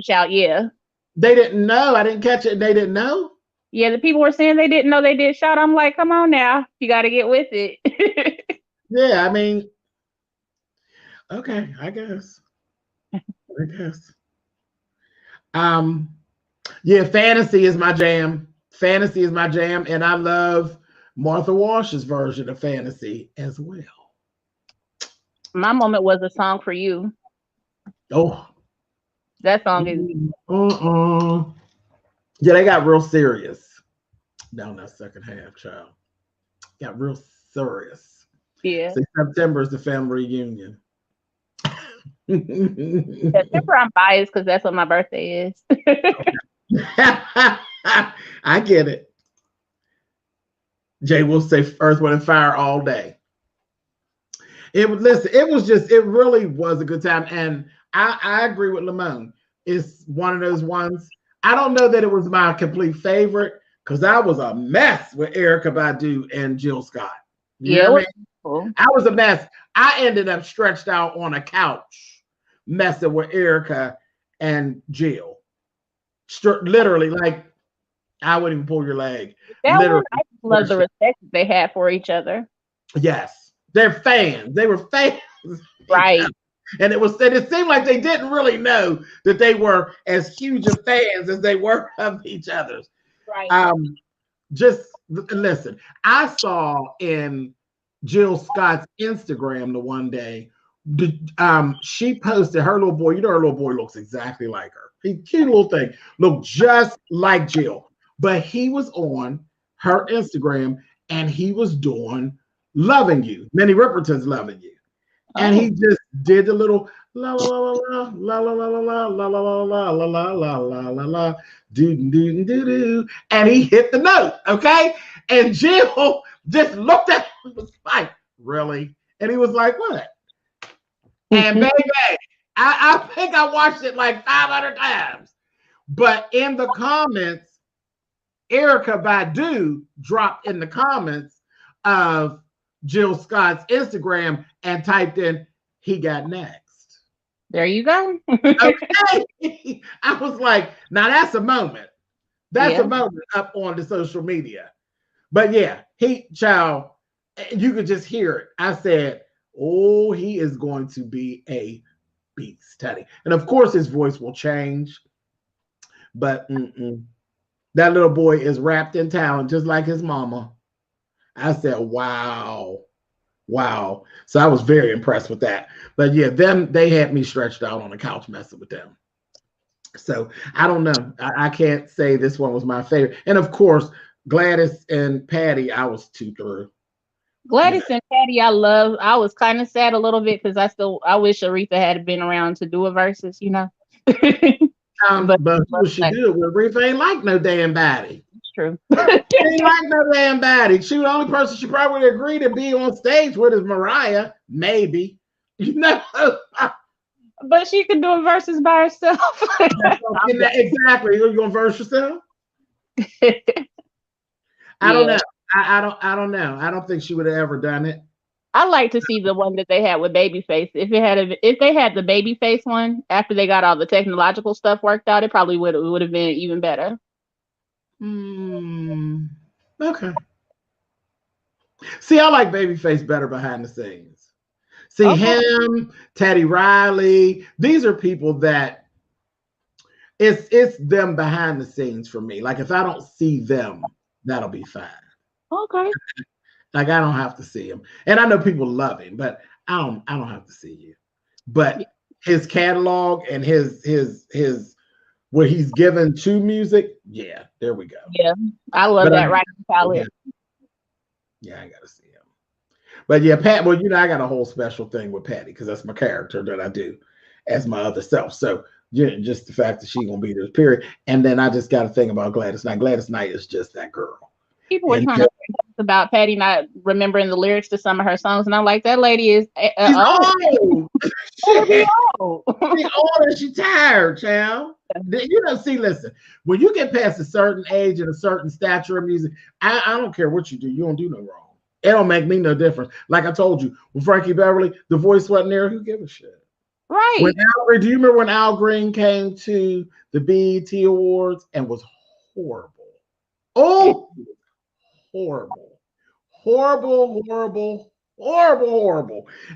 Shout, yeah. They didn't know. I didn't catch it. They didn't know? Yeah, the people were saying they didn't know they did Shout. I'm like, come on now. You got to get with it. Yeah, I mean, okay, I guess. Yeah, fantasy is my jam. Fantasy is my jam, and I love Martha Wash's version of Fantasy as well. My moment was a song for you. Oh, that song is. Yeah, they got real serious down that second half, child. Got real serious. Yeah. So September is the family reunion. September, I'm biased because that's what my birthday is. I get it. Jay will say Earth, Wind, and Fire all day. It really was a good time. And I agree with Lamone. It's one of those ones. I don't know that it was my complete favorite because I was a mess with Erykah Badu and Jill Scott. Yeah, cool. I was a mess. I ended up stretched out on a couch messing with Erykah and Jill. Literally, like, I wouldn't even pull your leg. I love the respect they had for each other. Yes, they're fans. They were fans, right? And it seemed like they didn't really know that they were as huge of fans as they were of each other's. Right. Just listen. I saw in Jill Scott's Instagram the one day. She posted her little boy. You know, her little boy looks exactly like her. He cute little thing, looked just like Jill. But he was on her Instagram and he was doing "Loving You." Minnie Riperton's "Loving You," and he just did the little la la la la la la la la la la la la la la la la la la do do do do, and he hit the note. Okay, and Jill just looked at him and was like, "Really?" And he was like, "What?" And baby, I think I watched it like 500 times. But in the comments, Erykah Badu dropped in the comments of Jill Scott's Instagram and typed in, "He got next." There you go. Okay. I was like, now that's a moment. That's a moment up on the social media. But yeah, child, you could just hear it. I said, oh, he is going to be a beast, Teddy. And of course, his voice will change. But that little boy is wrapped in talent, just like his mama. I said, wow. Wow. So I was very impressed with that. But yeah, they had me stretched out on the couch messing with them. So I don't know. I can't say this one was my favorite. And of course, Gladys and Patty, I was too through. Gladys and Patty, I love. I was kind of sad a little bit because I wish Aretha had been around to do a Verzuz, you know. But who she do it with? Aretha ain't like no damn body. It's true. She ain't like no damn body. She the only person she probably would agree to be on stage with is Mariah, maybe. You know. But she can do a Verzuz by herself. Exactly. Are you gonna verse yourself? I don't know. I don't know. I don't think she would have ever done it. I like to see the one that they had with Babyface. If they had the Babyface one after they got all the technological stuff worked out, it probably would have been even better. Okay. See, I like Babyface better behind the scenes. See, him, Teddy Riley, these are people that it's them behind the scenes for me. Like if I don't see them, that'll be fine. Okay. Like I don't have to see him. And I know people love him, but I don't have to see you. But his catalog and his what he's given to music, yeah, there we go. Yeah, I love that right palette. Yeah, I gotta see him. But yeah, Pat. Well, I got a whole special thing with Patty because that's my character that I do as my other self. So yeah, just the fact that she's gonna be there, period. And then I just got a thing about Gladys Knight. Gladys Knight is just that girl. People were trying to say about Patty not remembering the lyrics to some of her songs, and I'm like, that lady is old. She's old. She's old and she's tired, child. See, listen, when you get past a certain age and a certain stature of music, I don't care what you do. You don't do no wrong. It don't make me no difference. Like I told you, with Frankie Beverly, the voice wasn't there. Who give a shit? Right. Do you remember when Al Green came to the BET Awards and was horrible? Oh, horrible.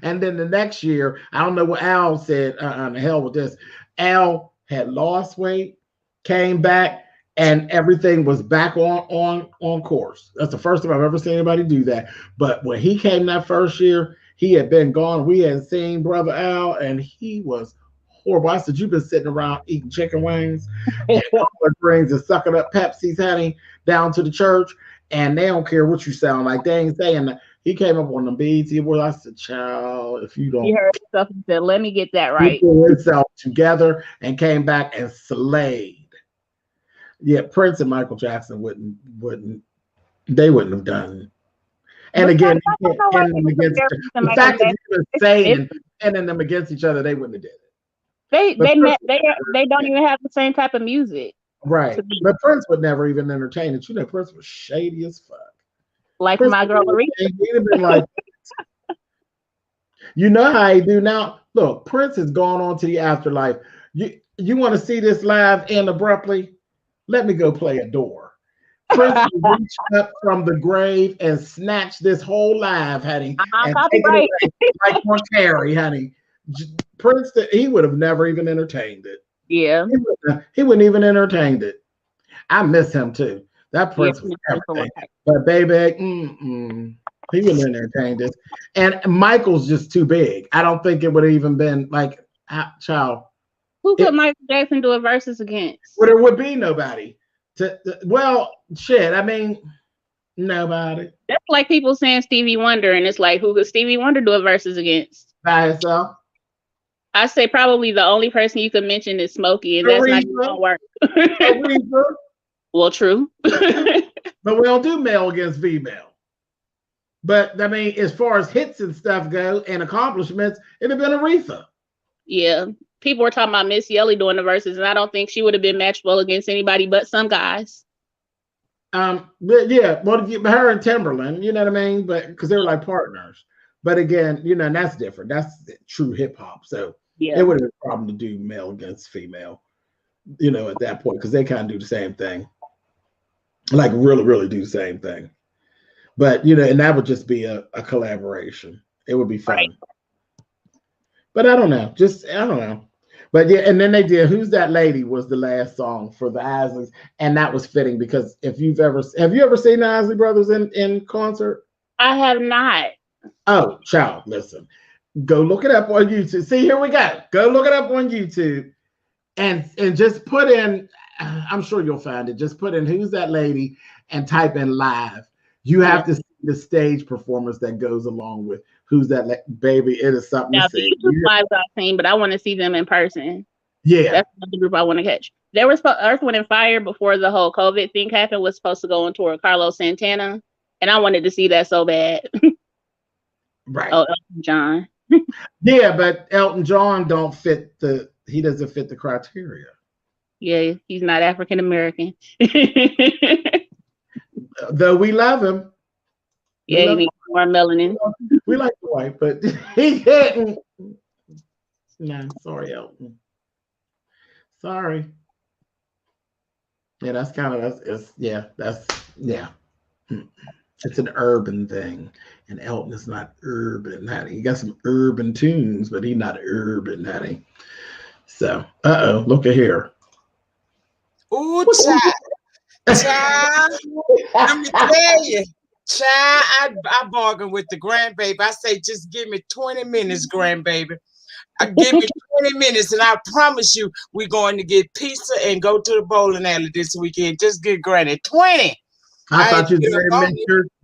And then the next year, I don't know what Al said. The hell with this. Al had lost weight, came back, and everything was back on course. That's the first time I've ever seen anybody do that. But when he came that first year, he had been gone. We had seen Brother Al, and he was horrible. I said, you've been sitting around eating chicken wings and collard greens and sucking up Pepsi's, honey, down to the church, and they don't care what you sound like. They ain't saying that. He came up on the BET Awards. I said, child, if you don't. He heard stuff and said, let me get that right. He put himself together and came back and slayed. Yeah, Prince and Michael Jackson wouldn't have done. And but again, the fact that you were saying pinning them against each other, they wouldn't have did it. They don't even have the same type of music. Right. But Prince would never even entertain it. Prince was shady as fuck. Like Prince my girl Aretha. He'd have been like, you know how he do now. Look, Prince has gone on to the afterlife. You want to see this live end abruptly? Let me go play a door. Prince reached up from the grave and snatched this whole live, honey, and take it away like one Carrie, honey. Prince, he would have never even entertained it. Yeah, he wouldn't even entertained it. I miss him too. That Prince was everything. But baby, he wouldn't entertain this. And Michael's just too big. I don't think it would have even been like, child. Who could Michael Jackson do a versus against? Well, there would be nobody. Well, shit. I mean, nobody. That's like people saying Stevie Wonder, and it's like, who could Stevie Wonder do a versus against? By himself. I say probably the only person you could mention is Smokey, and that's not going to work. Well, true. But we don't do male against female. But I mean, as far as hits and stuff go and accomplishments, it'd have been Aretha. Yeah. People were talking about Missy Elliott doing the verses, and I don't think she would have been matched well against anybody but some guys. But yeah, well, her and Timberland, you know what I mean? But because they were like partners. But again, and that's different. That's true hip hop. So it would have been a problem to do male against female, at that point, because they kind of do the same thing. Like really, really do the same thing. But and that would just be a collaboration. It would be fun. Right. But I don't know. I don't know. But yeah, and then they did Who's That Lady was the last song for the Isleys, and that was fitting because have you ever seen the Isley Brothers in concert? I have not. Oh, child, listen. Go look it up on YouTube. See, here we go. Go look it up on YouTube and just put in, I'm sure you'll find it. Just put in Who's That Lady and type in live. You have to see the stage performance that goes along with Who's That Baby. It is something to see. The YouTube lives I've seen, but I want to see them in person. Yeah. That's the group I want to catch. There was Earth, Wind, and Fire before the whole COVID thing happened was supposed to go on tour with Carlos Santana, and I wanted to see that so bad. Right. Oh, Elton John. Yeah, but Elton John he doesn't fit the criteria. Yeah, he's not African American. Though we love him. Yeah, he needs more melanin. We like the white, but he didn't. No, sorry, Elton. Sorry. Yeah, that's kind of it's an urban thing, and Elton is not urban, honey. He got some urban tunes, but he's not urban, honey. So, look at here. Ooh, child. Let me tell you, child, I bargain with the grandbaby. I say, just give me 20 minutes, grandbaby. Give me 20 minutes, and I promise you, we're going to get pizza and go to the bowling alley this weekend. Just get granny 20. I thought you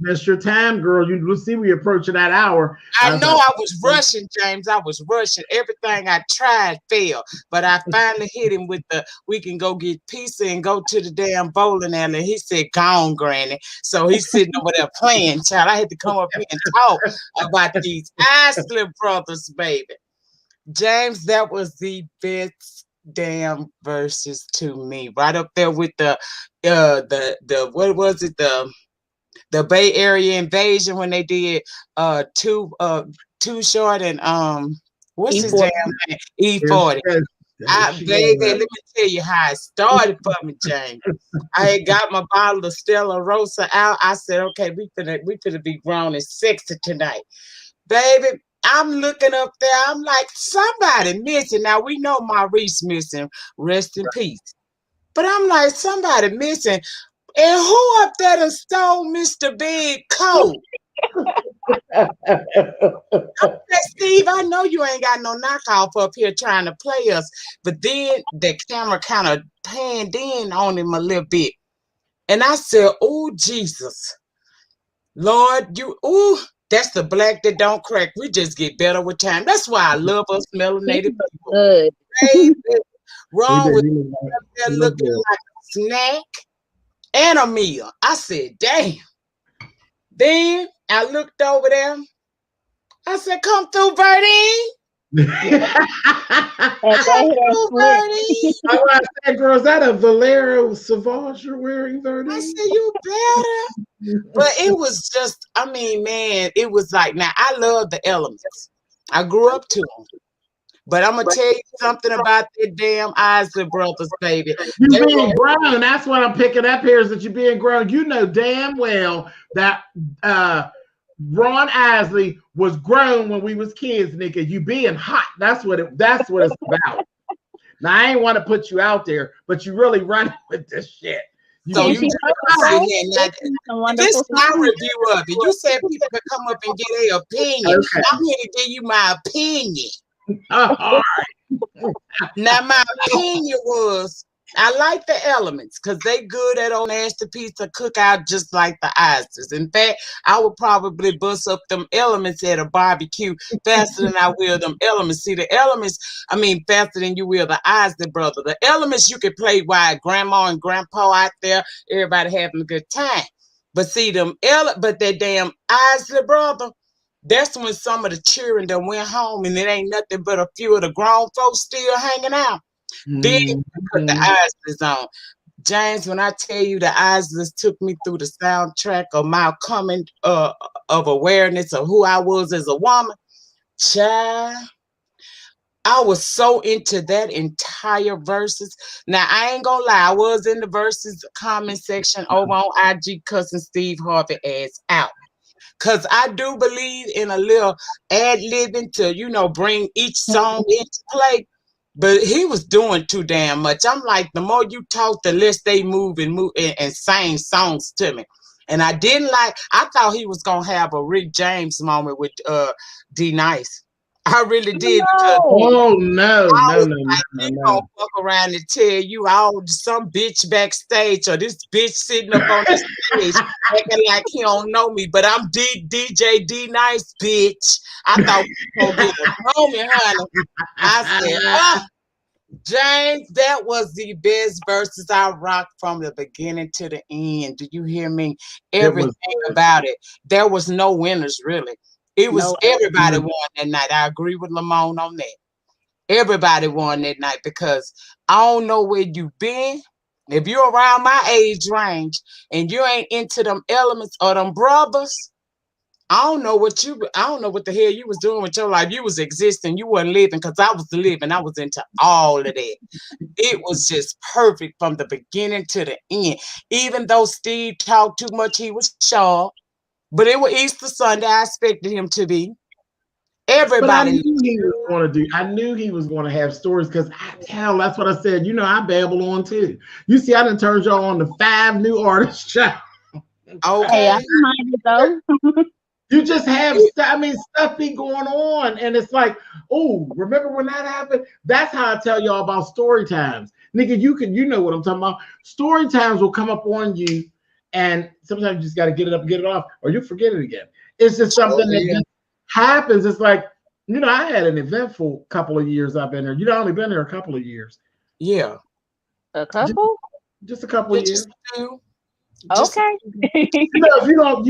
missed your time, girl. You see we approaching that hour. I know I was rushing, James. I was rushing. Everything I tried failed. But I finally hit him with the, we can go get pizza and go to the damn bowling alley. He said, "Gone, Granny." So he's sitting over there playing, child. I had to come up here and talk about these Isley brothers, baby. James, that was the best damn verses to me. Right up there with the what was it? The Bay Area Invasion when they did Too Short and what's his damn name? E40. Baby, let me tell you how it started for me, James. I had got my bottle of Stella Rosa out. I said, okay, we finna be grown and sexy tonight. Baby, I'm looking up there. I'm like, somebody missing. Now we know Maurice missing. Rest in peace. But I'm like, somebody missing. And who up there done stole Mr. Big Coat? Steve, I know you ain't got no knockoff up here trying to play us. But then the camera kind of panned in on him a little bit. And I said, oh, Jesus. Lord, that's the black that don't crack. We just get better with time. That's why I love us melanated people. Good. Baby, wrong with that looking like a snack and a meal. I said, damn. Then I looked over there. I said, come through, Birdie. I said, girl, is that a Valero Sauvage you're wearing, Birdie? I said, you better. But it was just, I mean, man, it was like, now I love the Elements. I grew up to them. But I'm going to tell you something about the damn Isley brothers, baby. You being grown, that's what I'm picking up here is that you're being grown. You know damn well that Ron Isley was grown when we was kids, nigga. You being hot. That's what it's about. Now, I ain't want to put you out there, but you really run with this shit. So this is my review of it. You said people could come up and get their opinion. Okay. I'm here to give you my opinion. All right. Now, my opinion was I like the Elements because they good at old nasty pizza cookout just like the Isleys. In fact, I would probably bust up them Elements at a barbecue faster than I will them Elements. See, the Elements, I mean, faster than you will the Isley brother. The Elements you can play while grandma and grandpa out there, everybody having a good time. But see, but that damn Isley brother, that's when some of the children that went home and it ain't nothing but a few of the grown folks still hanging out. Then you put the Isleys on. James, when I tell you the Isleys took me through the soundtrack of my coming of awareness of who I was as a woman, child, I was so into that entire verses. Now, I ain't gonna lie, I was in the verses comment section over on IG cussing Steve Harvey ass out. Because I do believe in a little ad-libbing to, bring each song into play. But he was doing too damn much. I'm like, the more you talk, the less they move and sing songs to me. And I thought he was going to have a Rick James moment with D Nice. I really did. No. No. He's gonna fuck around and tell you some bitch backstage or this bitch sitting up on the stage acting like he don't know me, but I'm DJ D Nice, bitch. I thought we were gonna get a moment, honey. I said, James, that was the best verses I rocked from the beginning to the end. Do you hear me? Everything about it. There was no winners, really. It was everybody won that night. I agree with Lamone on that. Everybody won that night because I don't know where you've been. If you're around my age range and you ain't into them Elements or them brothers, I don't know what the hell you was doing with your life. You was existing. You wasn't living because I was living. I was into all of that. It was just perfect from the beginning to the end. Even though Steve talked too much, he was sharp. But it was Easter Sunday. I expected him to be. Everybody. But I knew he was going to do. I knew he was going to have stories because that's what I said. I babble on too. You see, I done turned y'all on to 5 new artists. Okay. Hey, I mind it though. You just have stuff be going on, and it's like, oh, remember when that happened? That's how I tell y'all about story times, nigga. You know what I'm talking about. Story times will come up on you. And sometimes you just got to get it up and get it off, or you forget it again. It's just something that just happens. It's like, you know, I had an eventful couple of years I've been there. You've only been there a couple of years. Yeah. A couple? Just a couple of years. Okay. You know,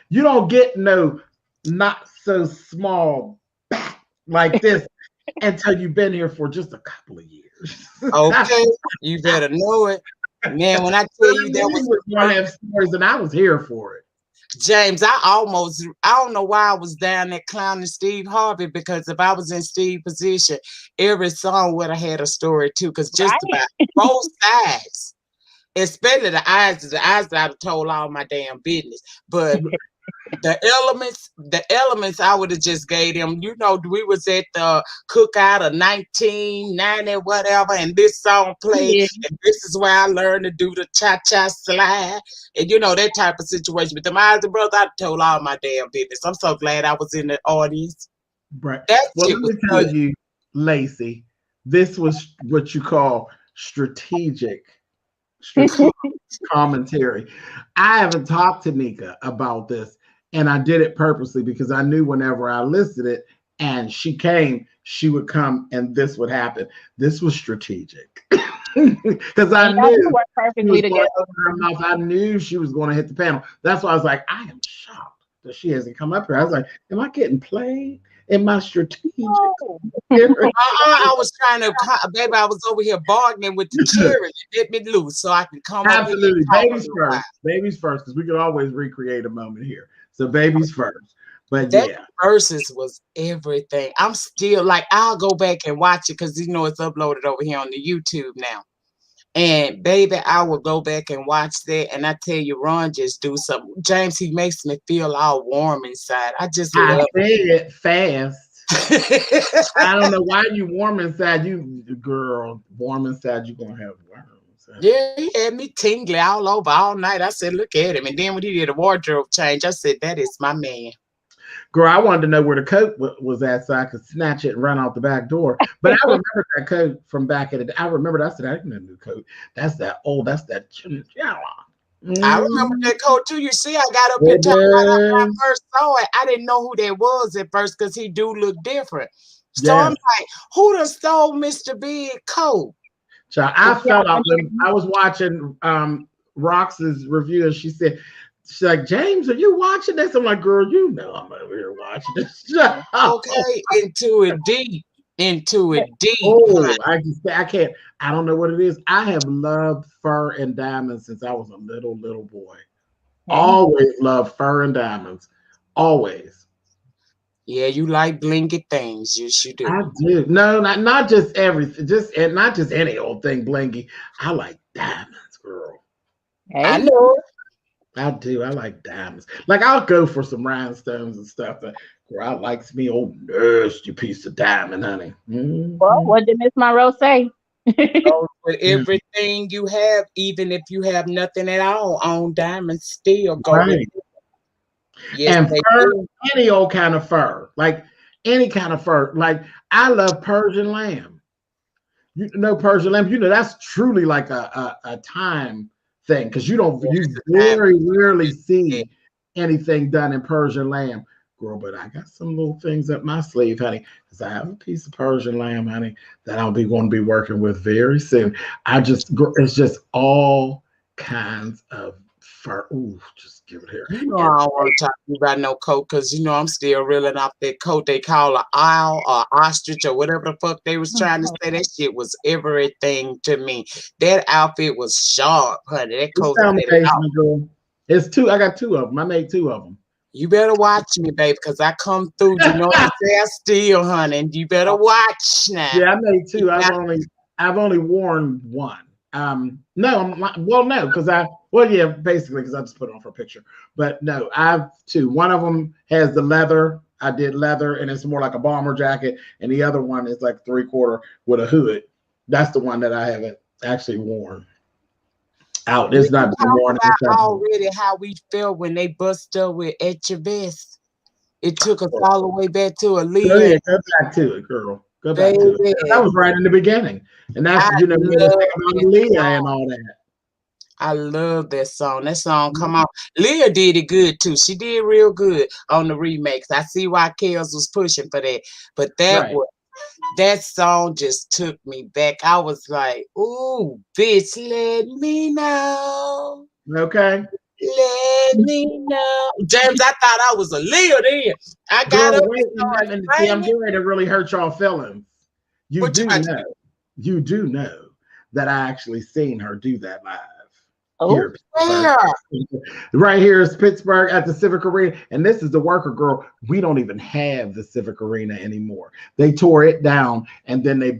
you don't get no not so small back like this until you've been here for just a couple of years. Okay, you better know it, man. When I tell you that was going to have stories, and I was here for it. James, I don't know why I was down there clowning Steve Harvey, because if I was in Steve's position, every song would have had a story too, because just about both sides, especially the eyes that I'd have told all my damn business. But the elements I would have just gave them. You know, we was at the cookout of 1990, whatever, and this song played, and this is where I learned to do the cha-cha slide, and you know, that type of situation. But the Isley brothers, I told all my damn business. I'm so glad I was in the audience. Right. Well, let me tell you, Lacey, this was what you call strategic commentary. I haven't talked to Nika about this, and I did it purposely because I knew whenever I listed it and she came, she would come and this would happen. This was strategic because I knew perfectly together. I knew she was going to hit the panel. That's why I was like, I am shocked that she hasn't come up here. I was like, am I getting played? Am I strategic? I was trying to, baby, I was over here bargaining with the cherry to get me loose so I can come Absolutely. Babies first. Babies first, because we could always recreate a moment here. So babies first. But that yeah. Verzuz was everything. I'm still like, I'll go back and watch it because you know it's uploaded over here on the YouTube now. And baby, I will go back and watch that. And I tell you, Ron just do something. James, he makes me feel all warm inside. I just love it fast. I don't know why you warm inside. You girl, warm inside, you're gonna have worms. Yeah, he had me tingly all over all night. I said, look at him. And then when he did a wardrobe change, I said, that is my man. Girl, I wanted to know where the coat was at so I could snatch it and run out the back door. But I remember that coat from back in the day. I remember that. I said, I didn't know a new coat. That's that old, that's that chinchilla. I remember that coat too. You see, I got up here talking about when I first saw it. I didn't know who that was at first because he do look different. So I'm like, who done stole Mr. Big coat? So I felt out when I was watching Rox's review, and she's like, James, are you watching this? I'm like, girl, you know I'm over here watching this. Okay, into it deep. Oh, I can't. I don't know what it is. I have loved fur and diamonds since I was a little boy. Always loved fur and diamonds. Always. Yeah, you like blingy things. Yes, you do. I do. No, not just everything. Not just any old thing blingy. I like diamonds, girl. I know. I do. I like diamonds. Like I'll go for some rhinestones and stuff. But girl, I likes me old nasty piece of diamond, honey. Mm-hmm. Well, what did Miss Monroe say? With everything you have, even if you have nothing at all on diamonds, still go with it. Yes, and fur, any old kind of fur, like any kind of fur. Like I love Persian lamb. You know Persian lamb. You know that's truly like a time thing because you very rarely see anything done in Persian lamb, girl. But I got some little things up my sleeve, honey, because I have a piece of Persian lamb, honey, that I'll be going to be working with very soon. It's just all kinds of fur. Ooh, just give it here. You know, I don't want to talk to you about no coat because you know I'm still reeling off that coat they call an owl or ostrich or whatever the fuck they was trying to say. That shit was everything to me. That outfit was sharp, honey. That coat. It's two. I got two of them. I made two of them. You better watch me, baby, because I come through. You know I say I steal, honey. And you better watch now. Yeah, I made two. I've only worn one. No, because basically because I just put it on for a picture. But no, I have two. One of them has the leather. I did leather, and it's more like a bomber jacket, and the other one is like 3/4 with a hood. That's the one that I haven't actually worn out. It's not worn. Already how we felt when they busted up with At Your Best. It took us all the way back to Aaliyah. Oh, yeah, go back to it, girl. Go back to it. That was right in the beginning. And that's, Aaliyah and all that. I love that song. That song, come on. Leah did it good too. She did real good on the remakes. I see why Kels was pushing for that. But that song just took me back. I was like, ooh, bitch, let me know. Okay. Let me know. James, I thought I was a Leah then. I got up and see, I'm getting ready to really hurt y'all feelings. You do know that I actually seen her do that live. Oh, here, right here is Pittsburgh at the Civic Arena, and this is the worker girl. We don't even have the Civic Arena anymore. They tore it down, and then we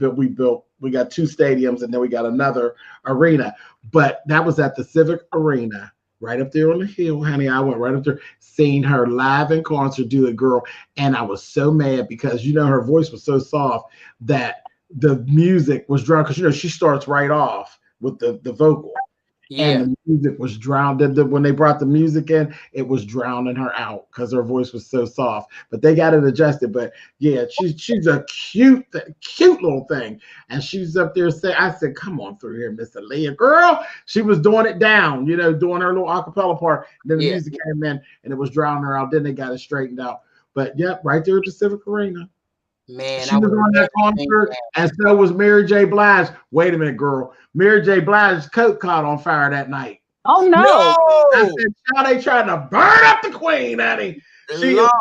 got 2 stadiums, and then we got another arena. But that was at the Civic Arena, right up there on the hill, honey. I went right up there, seeing her live in concert do it, girl, and I was so mad because her voice was so soft that the music was drowned. Because she starts right off with the vocal. Yeah. And the music was drowned. When they brought the music in, it was drowning her out because her voice was so soft. But they got it adjusted. But yeah, she's a cute little thing. And she's up there saying, I said, come on through here, Miss Aaliyah. Girl, she was doing it down, doing her little acapella part. Then the music came in and it was drowning her out. Then they got it straightened out. But yep, right there at the Civic Arena. Man, she was on that concert, and so was Mary J. Blige. Wait a minute, girl. Mary J. Blige's coat caught on fire that night. Oh no! I said, "How they trying to burn up the queen, honey?" She, Lord,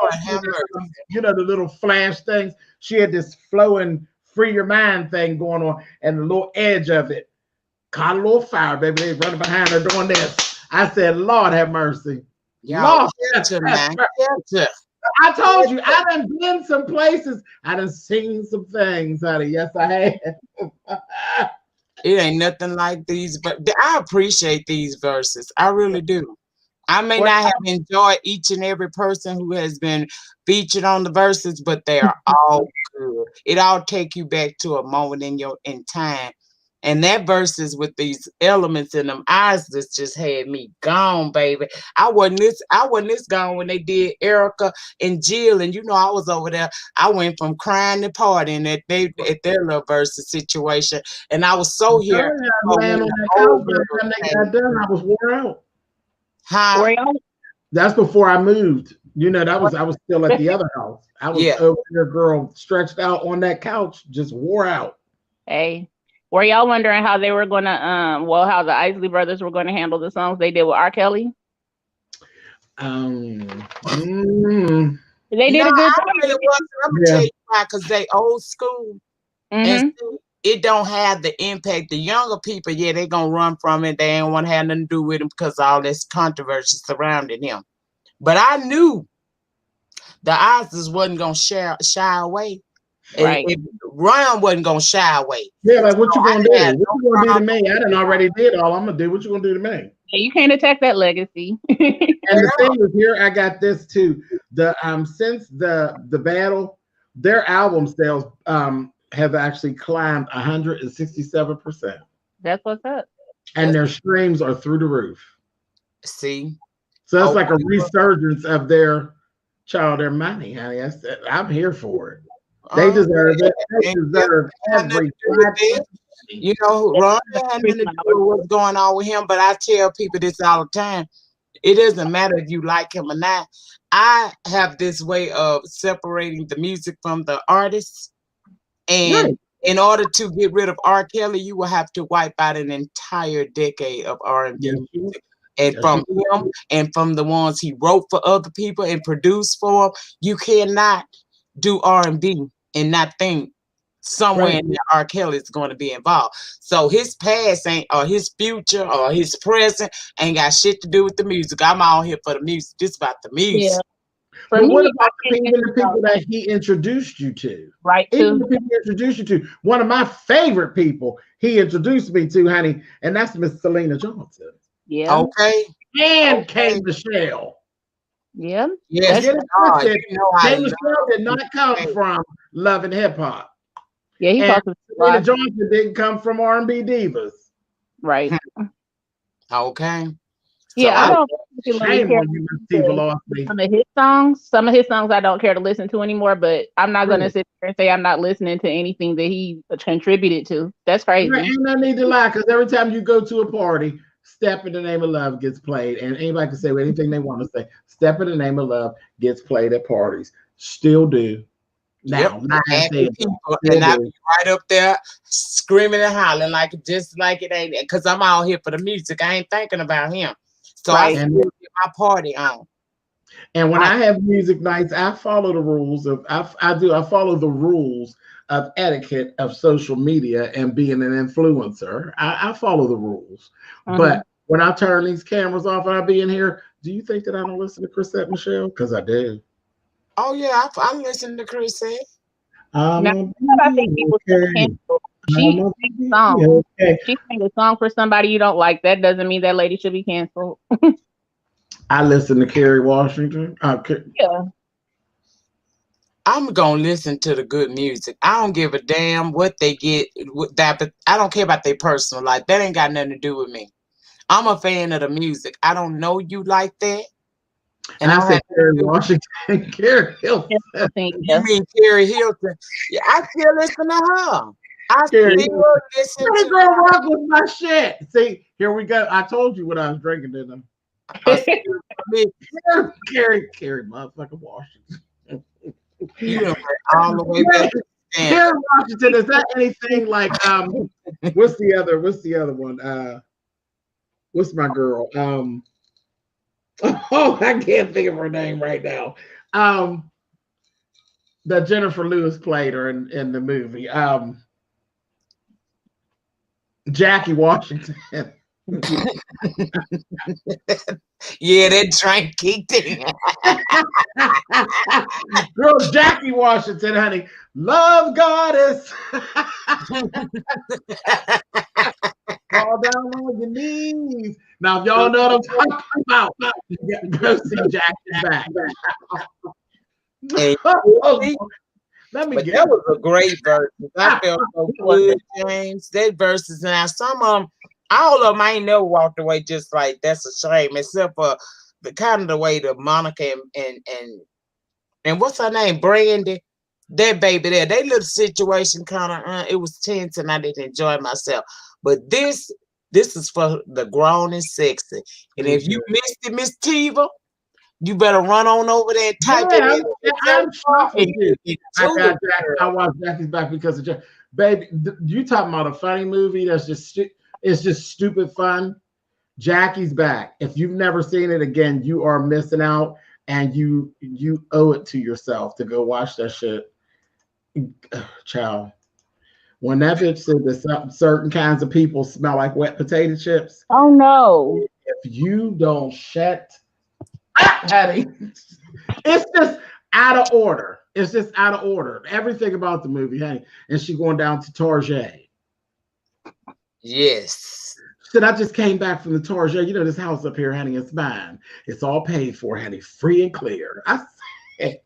the little flash things. She had this flowing, free your mind thing going on, and the little edge of it caught a little fire, baby. They running behind her doing this. I said, "Lord have mercy." Lord, I told you, I done been some places. I done seen some things, honey. Yes, I have. It ain't nothing like these, but I appreciate these verses. I really do. I may not have enjoyed each and every person who has been featured on the verses, but they are all good. It all take you back to a moment in time. And that verses with these elements in them eyes just had me gone, baby. I wasn't this gone when they did Erica and Jill, and I was over there. I went from crying to partying at their little versus situation, and I was so here. I was wore out. Huh? That's before I moved. I was still at the other house. I was over there, girl, stretched out on that couch, just wore out. Hey. Were y'all wondering how they were gonna how the Isley brothers were gonna handle the songs they did with R. Kelly? They did a good job. I'm gonna tell you why, because they old school. And it don't have the impact. The younger people, they gonna run from it. They ain't want to have nothing to do with him because all this controversy surrounding him. But I knew the Isleys wasn't gonna shy away. Right. Ron wasn't gonna shy away. Yeah, like what you gonna do? What you gonna do to me? I done already did all I'm gonna do. What you gonna do to me? Yeah, you can't attack that legacy. And the thing is, here I got this too. The since the battle, their album sales have actually climbed 167%. That's what's up. And their streams are through the roof. See, so it's like a resurgence of their money, honey. I'm here for it. They deserve it. They deserve every. Ron had nothing to do with what's going on with him, but I tell people this all the time. It doesn't matter if you like him or not. I have this way of separating the music from the artists. And in order to get rid of R. Kelly, you will have to wipe out an entire decade of R&B music. And from him and from the ones he wrote for other people and produced for them, you cannot do R&B and not think somewhere in there R. Kelly is going to be involved. So his past or his future or his present ain't got shit to do with the music. I'm all here for the music. This about the music. Yeah. But what about the people that he introduced you to? Right. Even the people he introduced you to. One of my favorite people he introduced me to, honey, and that's Miss Selena Johnson. Yeah. Okay. And K. Michelle. Yeah. Yes. K. Michelle did not come from Love and Hip Hop. Yeah, he talked to Selena Johnson didn't come from R&B divas. Right. Okay. Yeah, I don't really care some of his songs. Some of his songs I don't care to listen to anymore, but I'm not gonna sit there and say I'm not listening to anything that he contributed to. That's crazy. And I need to lie, because every time you go to a party, Step in the Name of Love gets played, and anybody can say anything they want to say. Step in the Name of Love gets played at parties. Still do. Now, people, and I be right up there screaming and hollering like just like it ain't, because I'm out here for the music. I ain't thinking about him. So I still get my party on. And when I have music nights, I follow the rules of I follow the rules of etiquette of social media and being an influencer. I follow the rules. But when I turn these cameras off and I be in here, do you think that I don't listen to Chrisette Michelle? Because I do. Oh yeah, I'm listening to Chrisette. I think people cancel. She sings a song. She sings a song for somebody you don't like. That doesn't mean that lady should be canceled. I listen to Kerry Washington. Yeah. I'm gonna listen to the good music. I don't give a damn what they get with that, but I don't care about their personal life. That ain't got nothing to do with me. I'm a fan of the music. I don't know you like that. And I said Kerry Washington, Kerry Hilton. You mean Kerry Hilton? Yeah, I still listen to her. I still listen to girl rock with my shit. See, here we go. I told you what I was drinking, didn't I? Kerry motherfucking Washington. You know, all the way back. Kerry Washington, is that anything like what's the other one? What's my girl? Oh, I can't think of her name right now. That Jennifer Lewis played her in the movie. Jackie Washington. Yeah, that drink kicked in. Girl, Jackie Washington, honey. Love goddess. Fall down on your knees. Now, if y'all know what I'm talking about, go see Jackie's back. Hey, Let me that was a great verse. I felt so good, James. That verses, now some of them, all of them, I ain't never walked away just like that's a shame, except for the kind of the way the Monica and what's her name, Brandy, that baby there, they little situation kind of it was tense and I didn't enjoy myself. But this is for the grown and sexy. And if you missed it, Miss Tiva, you better run on over there and type it in. I'm shocked with you. I watched Jackie's back because of Jack. Baby, you talking about a funny movie that's just it's just stupid fun. Jackie's back. If you've never seen it, again, you are missing out, and you owe it to yourself to go watch that shit. Child. When that bitch said that certain kinds of people smell like wet potato chips. Oh no. If you don't shut up, honey, it's just out of order. It's just out of order. Everything about the movie, honey. And she going down to Target. Yes. Said I just came back from the Target. You know, this house up here, honey, it's mine. It's all paid for, honey, free and clear. I said,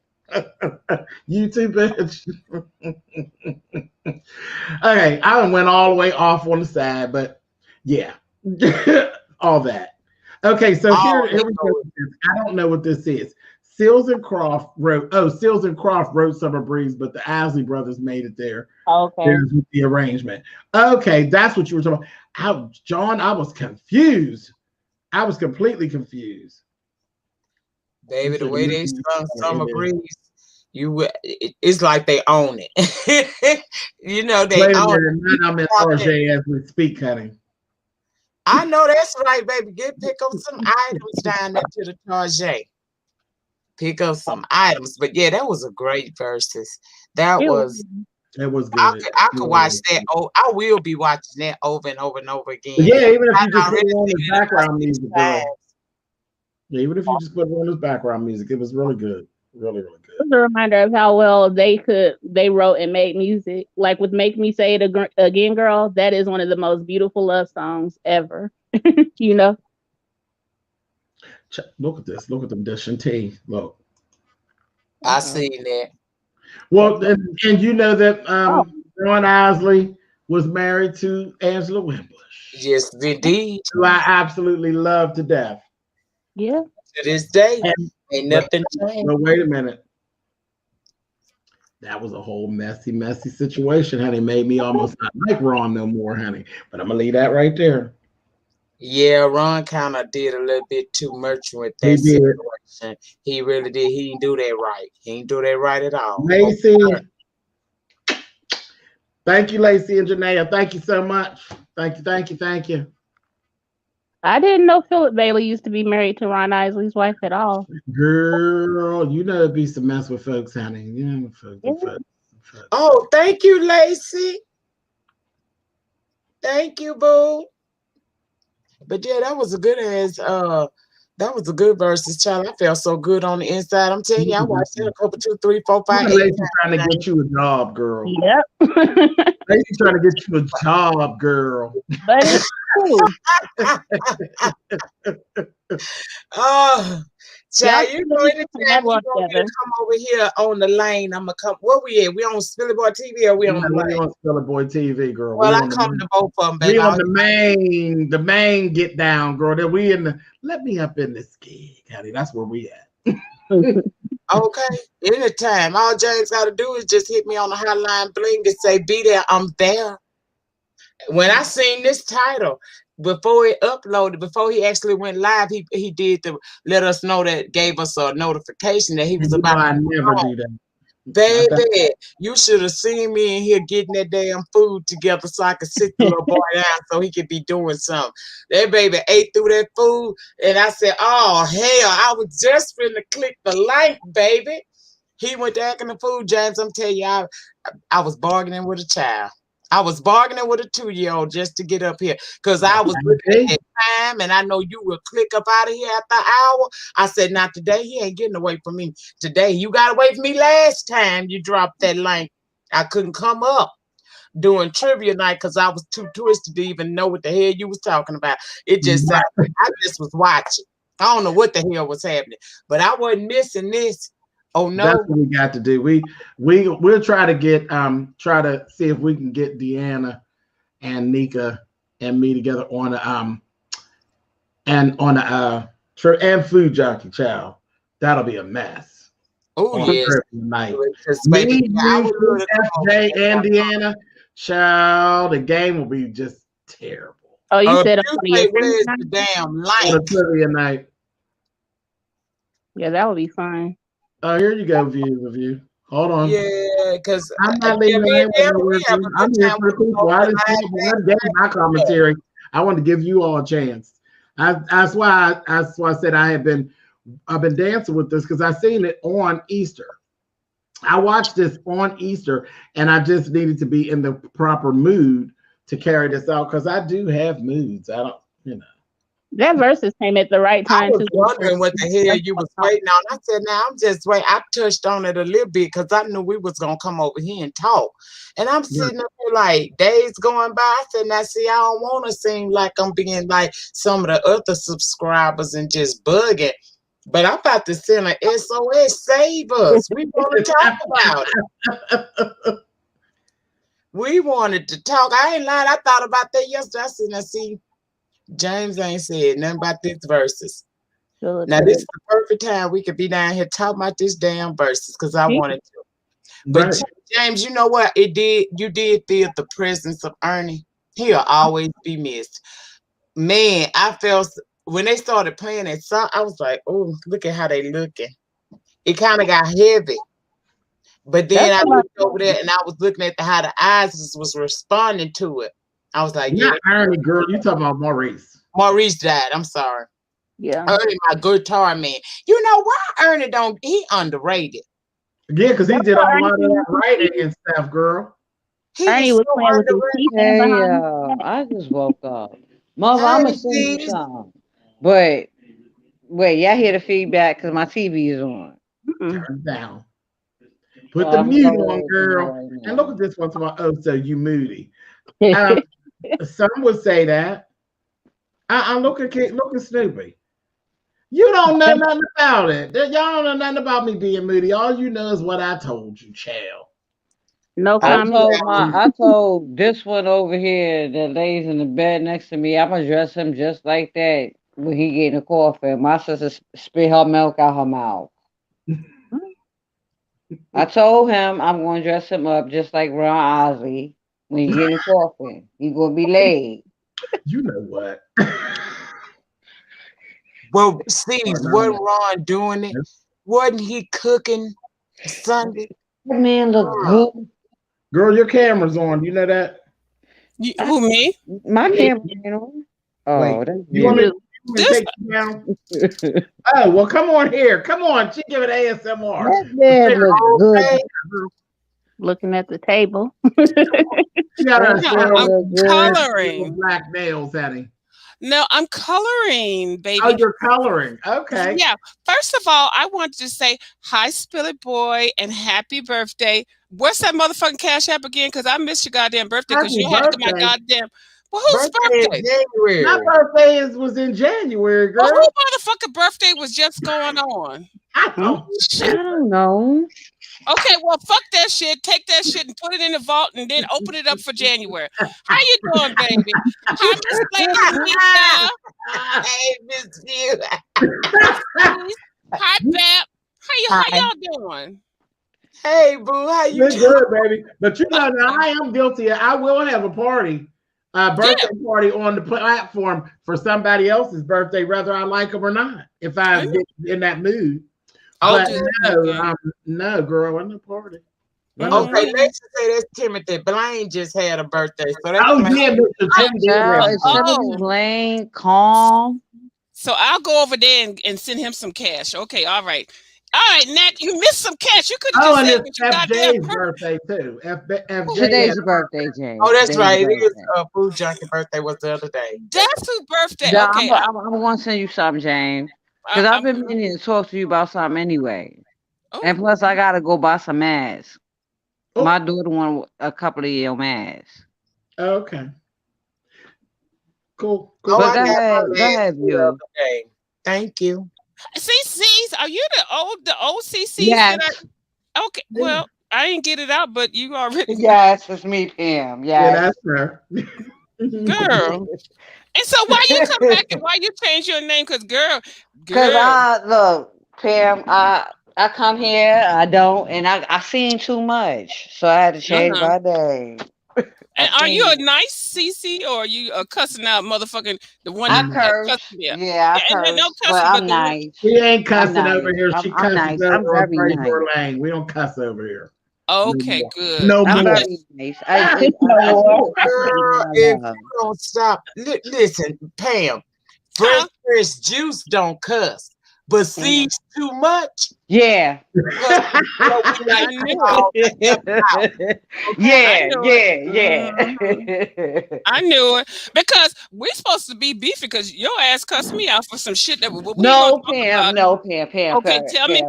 you too, bitch. Okay, I went all the way off on the side, but yeah, all that. Okay, so here we go. I don't know what this is. Seals and Croft wrote Summer Breeze, but the Isley brothers made it there. Okay. There's the arrangement. Okay, that's what you were talking about. John, I was confused. I was completely confused. Baby, the way they sung Summer Breeze, it's like they own it. You know, they own it. I'm in Target as we speak, honey. I know that's right, baby. Pick up some items down there to the Target. Pick up some items. But yeah, that was a great versus. It was good. I could watch that. Oh, I will be watching that over and over and over again. Yeah, even if you just put it on as background music. Yeah, even if you just put it on as background music, it was really good. Really, really good. It's a reminder of how well they wrote and made music. Like with "Make Me Say It Again, Girl," that is one of the most beautiful love songs ever. You know. Look at this. Look at them dishing tea. Look. I seen that. Well, and you know that Ron Isley was married to Angela Wimbush. Yes, indeed. Who I absolutely love to death. Yeah. To this day, ain't nothing changed. No, wait a minute. That was a whole messy situation, honey. Made me almost not like Ron no more, honey. But I'm gonna leave that right there. Yeah, Ron kind of did a little bit too much with He that did. situation. He really did. He didn't do that right. He didn't do that right at all. Lacey. Thank you, Lacey and Janaea. Thank you so much. Thank you, thank you, thank you. I didn't know Philip Bailey used to be married to Ron Isley's wife at all. Girl, you know it'd be some mess with folks, honey. Yeah, folks. Oh, thank you, Lacey. Thank you, boo. But yeah, that was a good ass. That was a good Verzuz, child. I felt so good on the inside. I'm telling you, I watched it a couple, 2, 3, 4, 5, 8 Lacey trying to get you a job, girl. Yep. Lacey trying to get you a job, girl. But it's true. Oh, child, you know, anytime you want me to together. come over here on the lane, I'm gonna come. Where we at? We on SpillitBoy TV or we on the We on SpillitBoy TV, girl. Well, I come to both of them, baby. We on the main get down, girl. That we in the let me up in this gig, honey. That's where we at. Okay, anytime. All James got to do is just hit me on the hotline, bling, and say, "Be there." I'm there. When I seen this title, before it uploaded, before he actually went live, he did to let us know, that gave us a notification that he was about to. I never do that. Baby, you should have seen me in here getting that damn food together so I could sit the little boy down so he could be doing something. That baby ate through that food, and I said, oh, hell, I was just finna click the like, baby. He went to acting the food, James. I'm telling you, I was bargaining with a child. I was bargaining with a 2-year-old just to get up here because I was looking at that time, and I know you will click up out of here after an hour. I said, not today. He ain't getting away from me today. You got away from me last time you dropped that link. I couldn't come up doing trivia night because I was too twisted to even know what the hell you was talking about. It just sounded like I just was watching. I don't know what the hell was happening, but I wasn't missing this. Oh no, that's what we got to do. We'll try to get try to see if we can get Deanna and Nika and me together on a and food jockey, child. That'll be a mess. Oh yes, night. Me, FJ, and Deanna, child. The game will be just terrible. Oh, you said where's the damn light? On a trivia night. Yeah, that would be fine. Oh, here you go, view. Hold on. Yeah, because I'm not leaving I'm here for people. I didn't get my commentary. I want to give you all a chance. That's why I said I've been dancing with this because I seen it on Easter. I watched this on Easter, and I just needed to be in the proper mood to carry this out because I do have moods. I don't, That Verzuz came at the right time. I was wondering what the hell you was waiting on. I said, now I'm just waiting. I touched on it a little bit because I knew we was going to come over here and talk. And I'm sitting up here like days going by. I said, now see, I don't want to seem like I'm being like some of the other subscribers and just bugging. But I'm about to send an SOS, save us. We want to talk about it. We wanted to talk. I ain't lying. I thought about that yesterday. I said, now see, James ain't said nothing about this Verzuz. Now this is the perfect time we could be down here talking about this damn Verzuz because I wanted to. But James, you know what? You did feel the presence of Ernie. He'll always be missed. Man, I felt when they started playing that song, I was like, oh, look at how they looking. It kind of got heavy. But then I looked over there and I was looking at how the eyes was responding to it. I was like, not Ernie, girl. You talking about Maurice? Maurice died. I'm sorry. Yeah, Ernie, my guitar man. You know why Ernie he underrated? Yeah, because he did a lot of that writing and stuff, girl. Ernie was playing with his teeth. Hey, I just woke up. Mother, I'm gonna sing you something. But wait, y'all hear the feedback because my TV is on. Turn down. Put the mute on, girl. And look at this one. So you moody. Some would say that. I'm looking Snoopy. You don't know nothing about it. Y'all don't know nothing about me being moody. All you know is what I told you, child. No comment. I told this one over here that lays in the bed next to me, I'm gonna dress him just like that when he get in the coffee. My sister spit her milk out her mouth. I told him I'm gonna dress him up just like Ron Isley. When you get in the coffin, you gonna be laid. You know what? Well, Steve, wasn't Ron doing it? Wasn't he cooking Sunday? That man look good. Girl, your camera's on. You know that? Who, me? My camera ain't on. Oh, Wait, that's you want me you. to take you down? Oh, well, come on here. Come on. She give it ASMR. That man look good. Looking at the table. She got her I'm coloring. black nails, honey. No, I'm coloring, baby. Oh, you're coloring. Okay. Yeah. First of all, I wanted to say hi, Spillitboy, and happy birthday. What's that motherfucking Cash App again? Because I missed your goddamn birthday. Because you had to get my goddamn. Well, whose birthday? January. My birthday was in January, girl. Well, whose motherfucking birthday was just going on? I don't. I don't know. Okay, well, fuck that shit. Take that shit and put it in the vault and then open it up for January. How you doing, baby? Hi, Miss Lady Lisa. Hey, Miss you. Hi, Bap. How y'all doing? Hey, boo. How you You're doing? good, baby. But you know, now I am guilty. I will have a party, birthday party on the platform for somebody else's birthday, whether I like them or not, if I get in that mood. But no, girl, in the party. Okay, let's say that's Timothy. Blaine just had a birthday. So that's Mr. Timothy Blaine, calm. So I'll go over there and send him some cash. Okay, all right. All right, Nat, you missed some cash. You could have just said it's FJ's birthday too. Today's your birthday, Jay. Oh, that's right. It is Food Junkie birthday was the other day. That's whose birthday. No, okay. I'm going to send you something, James. Because I've been meaning to talk to you about something anyway. Oh. And plus, I got to go buy some masks. Oh. My daughter wanted a couple of your masks. Okay. Cool. But go ahead, you. Okay. Thank you. CCs, are you the old CCs? Yes. Okay, well, I didn't get it out, but you already. Yes, it's me, Pam. Yes. Yeah, that's her. Girl. And so why you come back and why you change your name? Because girl. Look, Pam, I come here, I don't, and I seen too much, so I had to change my name. And are you a nice CC or are you a cussing out motherfucking the one I that curse? Yeah, I curse. No cussing, but I'm nice. She ain't cussing over here. She cusses nice. over I'm very nice. Lane. We don't cuss over here. Okay, good. No I'm more. very nice. Girl, if you don't stop, listen, Pam. Fresh juice don't cuss, but seeds too much. Yeah. I knew it. I knew it because we're supposed to be beefy because your ass cussed me out for some shit that we No, Pam. Okay, tell me.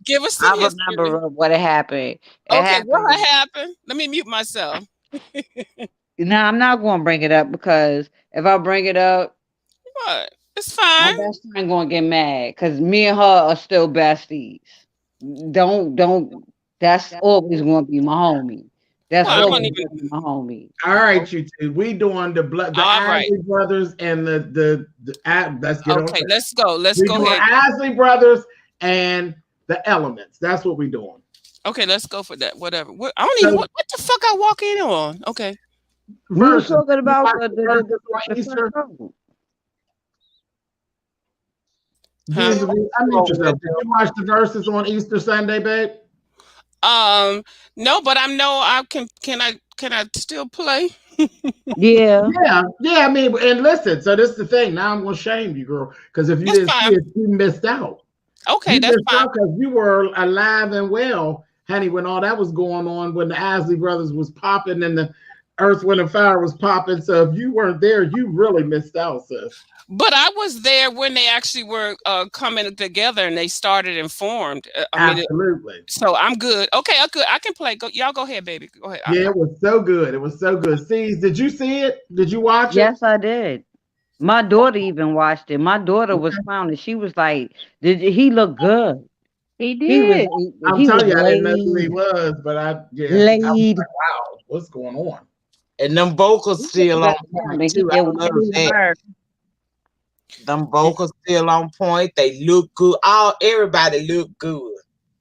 Give us some history. I remember what happened. What happened? Let me mute myself. No, I'm not going to bring it up because if I bring it up, what? It's fine. My best friend going to get mad because me and her are still besties. Don't. That's always going to be my homie. That's always going to be my homie. All right, you two. We doing the Isley brothers and the let's get on. Okay, let's go. Let's go ahead. Isley brothers and the Elements. That's what we doing. Okay, let's go for that. Whatever. I don't even what the fuck I walk in on. Okay. We were talking about the Easter. I'm interested. Did you watch the Verzuz on Easter Sunday, babe? No, but I can I still play? Yeah. I mean, and listen. So this is the thing. Now I'm gonna shame you, girl, because if you didn't see it, you missed out. Okay, that's fine. Because you were alive and well, honey, when all that was going on, when the Isley brothers was popping and the Earth, Wind, and Fire was popping. So if you weren't there, you really missed out, sis. But I was there when they actually were coming together and they started and formed. Absolutely. So I'm good. Okay, I'm good. I can play. Y'all go ahead, baby. Go ahead. Yeah, it was so good. It was so good. See, did you see it? Did you watch it? Yes, I did. My daughter even watched it. My daughter was clowning. She was like, he look good? He did. I'm telling you, I didn't know who he was, but I was like, wow, what's going on? And them vocals still on point too. I love that. Them vocals still on point. They look good. Everybody look good.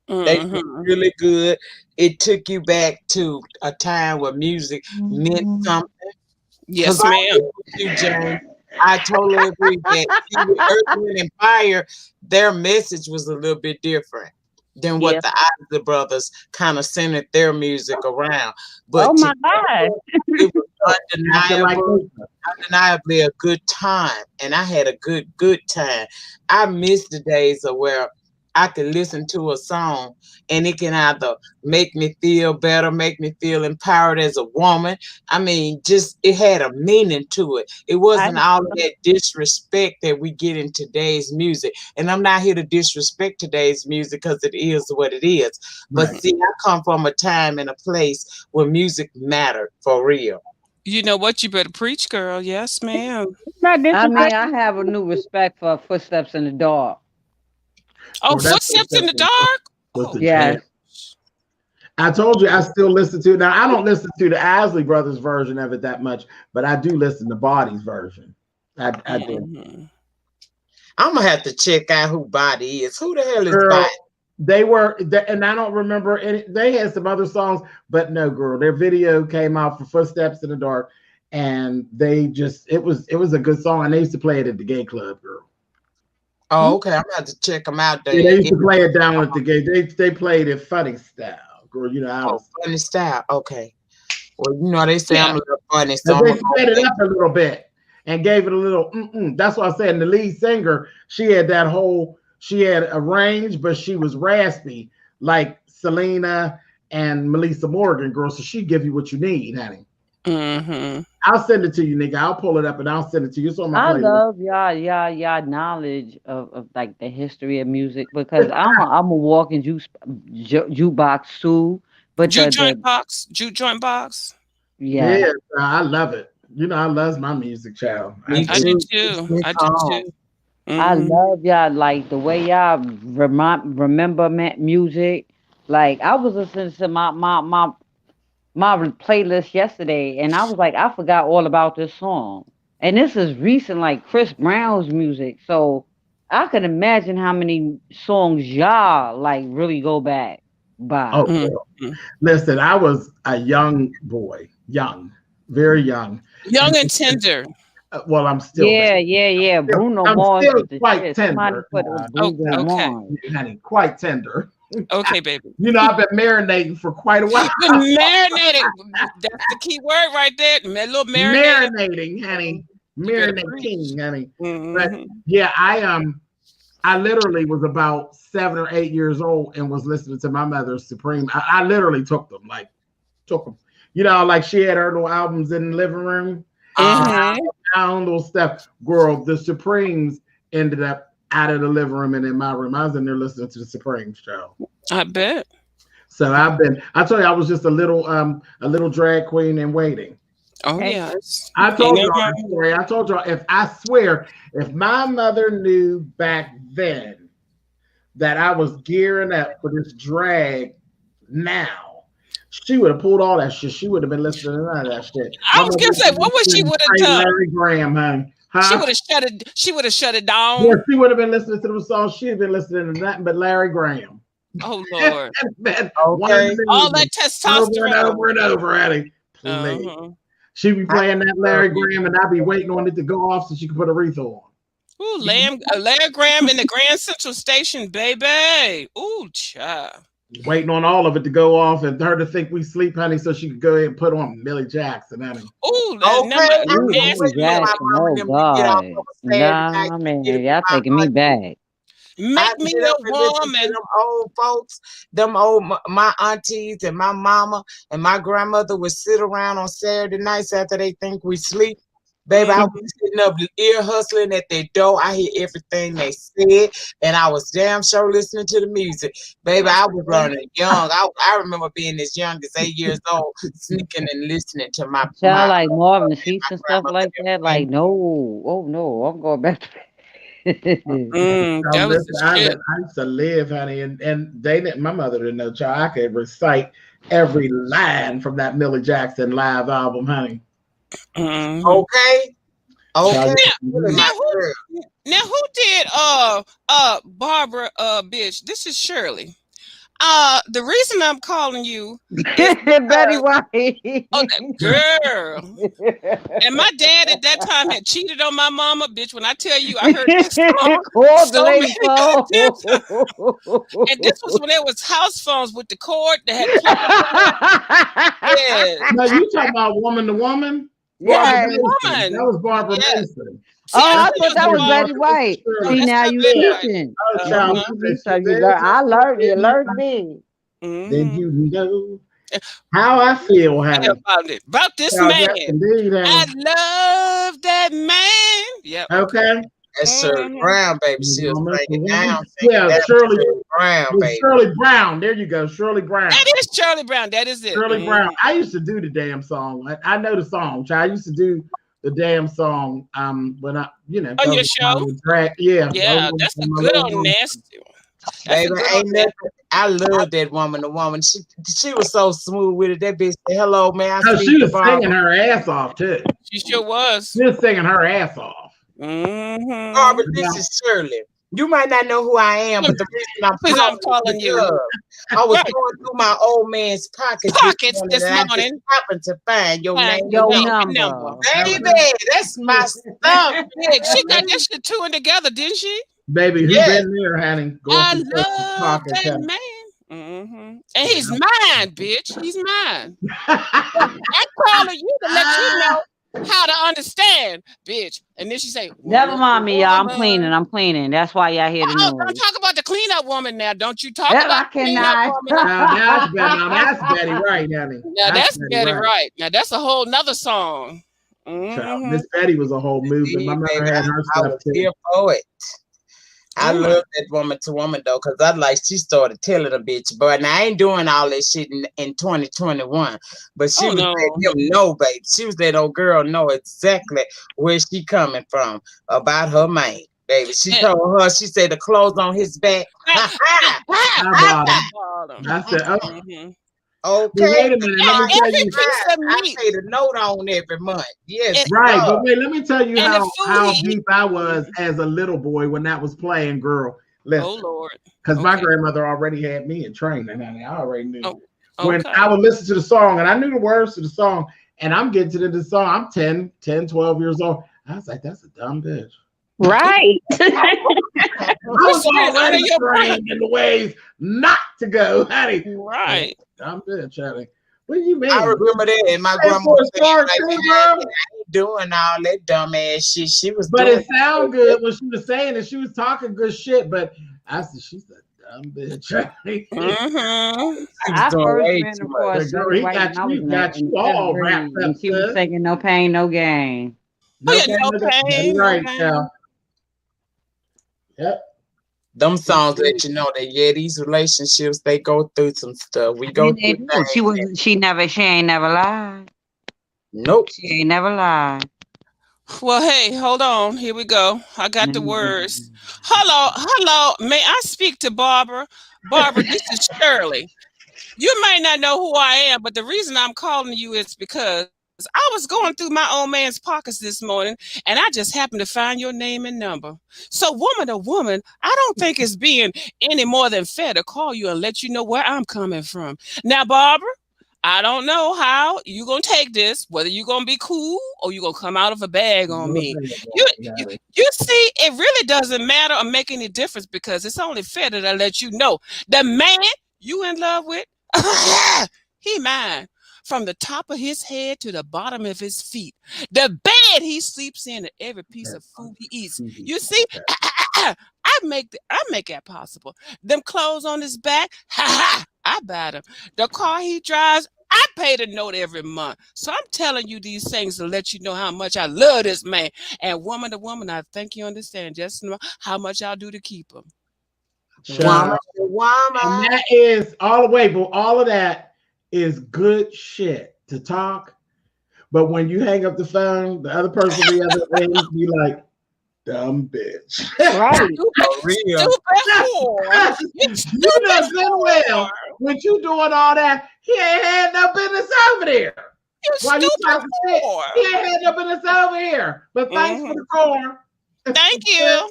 They look really good. It took you back to a time where music meant something. Yes, ma'am. You, James. I totally agree that see, with Earth, Wind, and Fire, their message was a little bit different than what the Isley brothers kind of centered their music around. But Oh my God. it was undeniably a good time, and I had a good time. I miss the days of where I could listen to a song and it can either make me feel better, make me feel empowered as a woman. I mean, just it had a meaning to it. It wasn't all of that disrespect that we get in today's music. And I'm not here to disrespect today's music because it is what it is. But see, I come from a time and a place where music mattered for real. You know what? You better preach, girl. Yes, ma'am. I mean, I have a new respect for Footsteps in the Dark. Oh, Footsteps in the Dark? Oh, yes. I told you I still listen to. Now I don't listen to the Isley Brothers version of it that much, but I do listen to Body's version. I do. I'm gonna have to check out who Body is. Who the hell is Body? They were, and I don't remember any. They had some other songs, but no, girl. Their video came out for Footsteps in the Dark, and they just it was a good song, and they used to play it at the gay club, girl. Oh, okay. I'm gonna have to check them out there. Yeah, they used to play it down at the gay. They played it funny style, girl. You know, funny style. Okay. Well, you know they say I'm a little funny, so they sped it up a little bit and gave it a little. That's what I said. And the lead singer, she had that whole. She had a range, but she was raspy, like Selena and Melissa Morgan, girl. So she give you what you need, honey. I'll send it to you, nigga. I'll pull it up and I'll send it to you. So I love y'all knowledge of like the history of music because I'm a walking jukebox too. But joint box. Yeah, I love it. You know, I love my music, child. I do too. I love y'all like the way y'all remember music. Like I was listening to my playlist yesterday, and I was like, I forgot all about this song. And this is recent, like Chris Brown's music. So I can imagine how many songs y'all like really go back by. Oh, listen, I was a young boy, very young and tender. Well, I'm still. Yeah. Bruno Mars. I'm still quite tender. Okay. Quite tender. Okay, baby. You know, I've been marinating for quite a while. Marinating. That's the key word right there. A little marinating. Marinating, honey. Marinating, honey. But yeah, I literally was about 7 or 8 years old and was listening to my mother's Supreme. I literally took them. You know, like she had her little albums in the living room. Little stuff. Girl, the Supremes ended up out of the living room and in my room. I was in there listening to the Supremes show. I bet. So I told you I was just a little drag queen in waiting. Oh yes. I told y'all if my mother knew back then that I was gearing up for this drag now, she would have pulled all that shit. She would have been listening to none of that shit. I was gonna say, what would she would have done? Larry Graham, honey. Huh? She would have shut it down. Yeah, she would have been listening to the song. She'd have been listening to nothing but Larry Graham. Oh Lord. All that testosterone. Over and over, Eddie. She'd be playing that Larry Graham, and I'd be waiting on it to go off so she could put a wreath on. Ooh, Larry Graham in the Grand Central Station, baby. Ooh, child. Waiting on all of it to go off and her to think we sleep, honey, so she could go ahead and put on Millie Jackson, honey. Ooh, Millie Jackson. Oh God. Nah, man, y'all taking me back. Make me a woman. Them old folks, my aunties and my mama and my grandmother would sit around on Saturday nights after they think we sleep. Baby, I was sitting up ear hustling at their door. I hear everything they said, and I was damn sure listening to the music. Baby, I was learning young. I remember being as young as 8 years old, sneaking and listening to my. Sound like Marvin the Sheets and stuff like that. Like, no, I'm going back to I used to live, honey, and they didn't. My mother didn't know, child. I could recite every line from that Millie Jackson live album, honey. Okay. Now who did Barbara bitch? This is Shirley. The reason I'm calling you is Betty White. oh, girl. And my dad at that time had cheated on my mama, bitch. When I tell you, I heard this song so many goddamn times. And this was when there was house phones with the cord that had plugged in. Yeah. No, you talking about Woman to Woman? Yeah, woman. That was Barbara Yeah. Mason. See, I thought that was Betty White. No, See, that's now not you Betty White. teaching. Oh, child, I learned. You learned me. Then you know how I feel, honey. About this Child, man. yes, indeed, honey. I love that man. Yep. Okay. That's Shirley Brown, baby. She was breaking down. Yeah, Shirley Brown, baby. Shirley Brown. There you go, Shirley Brown. That is Shirley Brown. That is it. Shirley Brown. I used to do the damn song. I know the song. I used to do the damn song. When I, on your show. Yeah. Yeah, that's a good old nasty one. Baby, ain't nothing. I love that woman. The woman, she was so smooth with it. That bitch said, "Hello, man." She was singing her ass off too. She sure was. She was singing her ass off. Barbara, this is Shirley. You might not know who I am, but the reason I'm calling you, I was going through my old man's pockets this morning. I happened to find your name, your number. Baby, that's my stuff. Yeah, she got that shit two and together, didn't she? Baby, who been there, honey? I love that man. And he's mine, bitch. He's mine. I'm calling you to let you know how to understand, bitch. And then she say, never mind me, y'all. I'm cleaning. That's why y'all hear the noise. Don't talk about the cleanup woman now. Don't you talk about the cleanup woman. Now that's Betty Wright, honey. Now that's Betty Wright. Now that's a whole nother song. Miss Betty was a whole movement. My mother had her stuff too. Here for it. I love that woman to woman though, because she started telling a bitch, but I ain't doing all that shit in 2021. But she was letting him know, babe. She was letting old girl know exactly where she coming from about her man, baby. She told her, she said the clothes on his back. I said, okay. Wait a minute. Let me tell you. I paid a note on every month. Yes. Right. But wait, let me tell you how deep I was as a little boy when that was playing, girl. Listen, oh, Lord. Because my grandmother already had me in training, honey. I already knew. Okay. When I would listen to the song, and I knew the words to the song, and I'm getting to the song, I'm 10, 12 years old. I was like, that's a dumb bitch. Right. I was already trained in the ways not to go, honey. Right. Dumb bitch, honey. What do you mean? I remember that, and my grandma said, I ain't doing all that dumb ass shit. She was, but it sounded good when she was saying it. She was talking good shit, but I said she's a dumb bitch. I first ran across he got you all wrapped up. She was taking no pain, no gain. No pain. Right now. Yep. Them songs let you know that these relationships, they go through some stuff. We go through things. She ain't never lied. Nope. She ain't never lied. Well, hey, hold on. Here we go. I got the words. Hello. May I speak to Barbara? Barbara, this is Shirley. You might not know who I am, but the reason I'm calling you is because I was going through my old man's pockets this morning, and I just happened to find your name and number. So, woman to woman, I don't think it's being any more than fair to call you and let you know where I'm coming from. Now, Barbara, I don't know how you're going to take this, whether you're going to be cool or you're going to come out of a bag on me. You see, it really doesn't matter or make any difference because it's only fair that I let you know the man you in love with, he mine. From the top of his head to the bottom of his feet. The bed he sleeps in and every piece of food he eats. You see, I make that possible. Them clothes on his back, I buy them. The car he drives, I pay the note every month. So I'm telling you these things to let you know how much I love this man. And woman to woman, I think you understand just how much I'll do to keep him. Woman. And that is all the way, but all of that is good shit to talk, but when you hang up the phone, the other person the other end be like, dumb bitch. Right. You know good well when you doing all that, he ain't had no business over there. Why you talking shit? He ain't had no business over here. But thanks for the call. Thank you.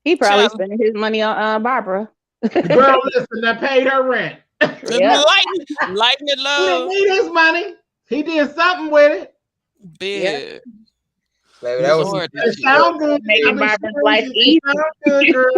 He probably spending his money on Barbara. The girl, listen, that paid her rent. Yeah. Lighten it He didn't low. need his money. He did something with it. Big. Baby, that was Lord, It sound good. Making Barbara's life It easy. sound good, girl.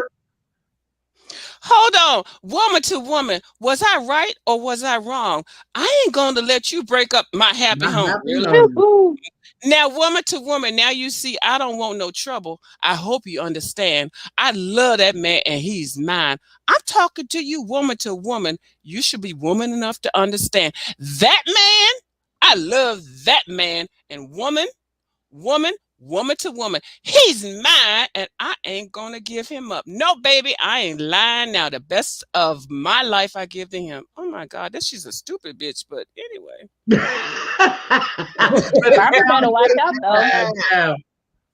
hold on, woman to woman, was I right or was I wrong? I ain't going to let you break up my happy My home. happy Really? home. Now, woman to woman, now you see, I don't want no trouble. I hope you understand. I love that man and he's mine. I'm talking to you, woman to woman. You should be woman enough to understand that man. I love that man. And woman to woman, he's mine and I ain't gonna give him up. No, baby, I ain't lying now. The best of my life I give to him. Oh my God, she's a stupid bitch, but anyway. Barbara better watch out though. Yeah.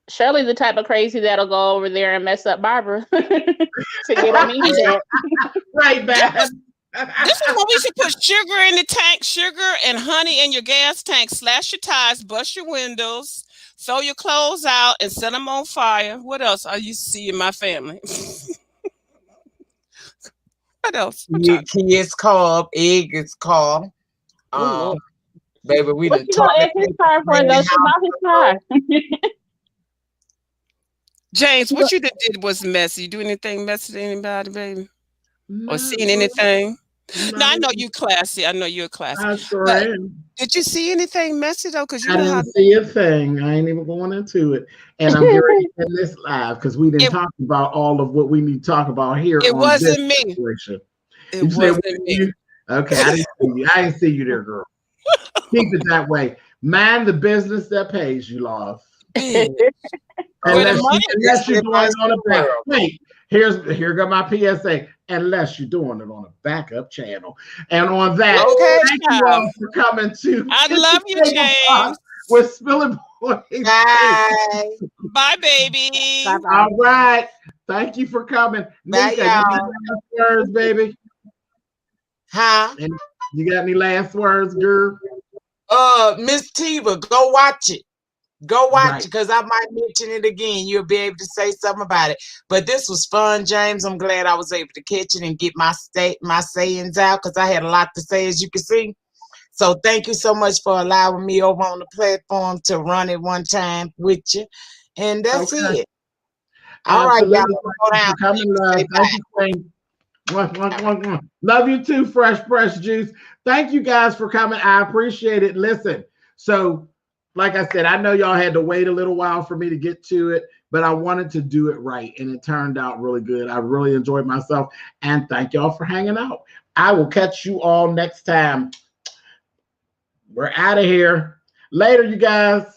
Shirley's the type of crazy that'll go over there and mess up Barbara to get a mean back. Right back. This is what we should put: sugar in the tank, sugar and honey in your gas tank, slash your tires, bust your windows, throw your clothes out, and set them on fire. What else I used to see in my family? What else? Key is called, egg is called. Lord. Baby, we What done you gonna ask his car for though? She bought his car. James, what you did was messy. You do anything messy to anybody, baby? Or seen anything? No, I know you classy. I know you're classy. But did you see anything messy though? Because you I know how didn't see a thing. I ain't even going into it. And I'm very in this live because we didn't talk about all of what we need to talk about here. It on wasn't this me. situation. It wasn't me. Okay, I didn't see you. I didn't see you there, girl. Keep it that way. Mind the business that pays you, love. Unless you're doing it on a back. Wait, here go my PSA. Unless you're doing it on a backup channel. And on that, thank you all for coming to. I love you, James. With SpillitBoy. Bye. Bye, baby. Bye-bye. All right. Thank you for coming. Bye, Nika, you got any last words, baby? Huh? And you got any last words, girl? Miss Tiva, go watch it. Go watch it because I might mention it again. You'll be able to say something about it. But this was fun, James. I'm glad I was able to catch it and get my sayings out because I had a lot to say, as you can see. So thank you so much for allowing me over on the platform to run it one time with you. And that's it. All right, y'all. Go down. Thank you, Queen. Love you too, Fresh Juice. Thank you guys for coming. I appreciate it. Listen, so like I said, I know y'all had to wait a little while for me to get to it, but I wanted to do it right, and it turned out really good. I really enjoyed myself, and thank y'all for hanging out. I will catch you all next time. We're out of here. Later, you guys.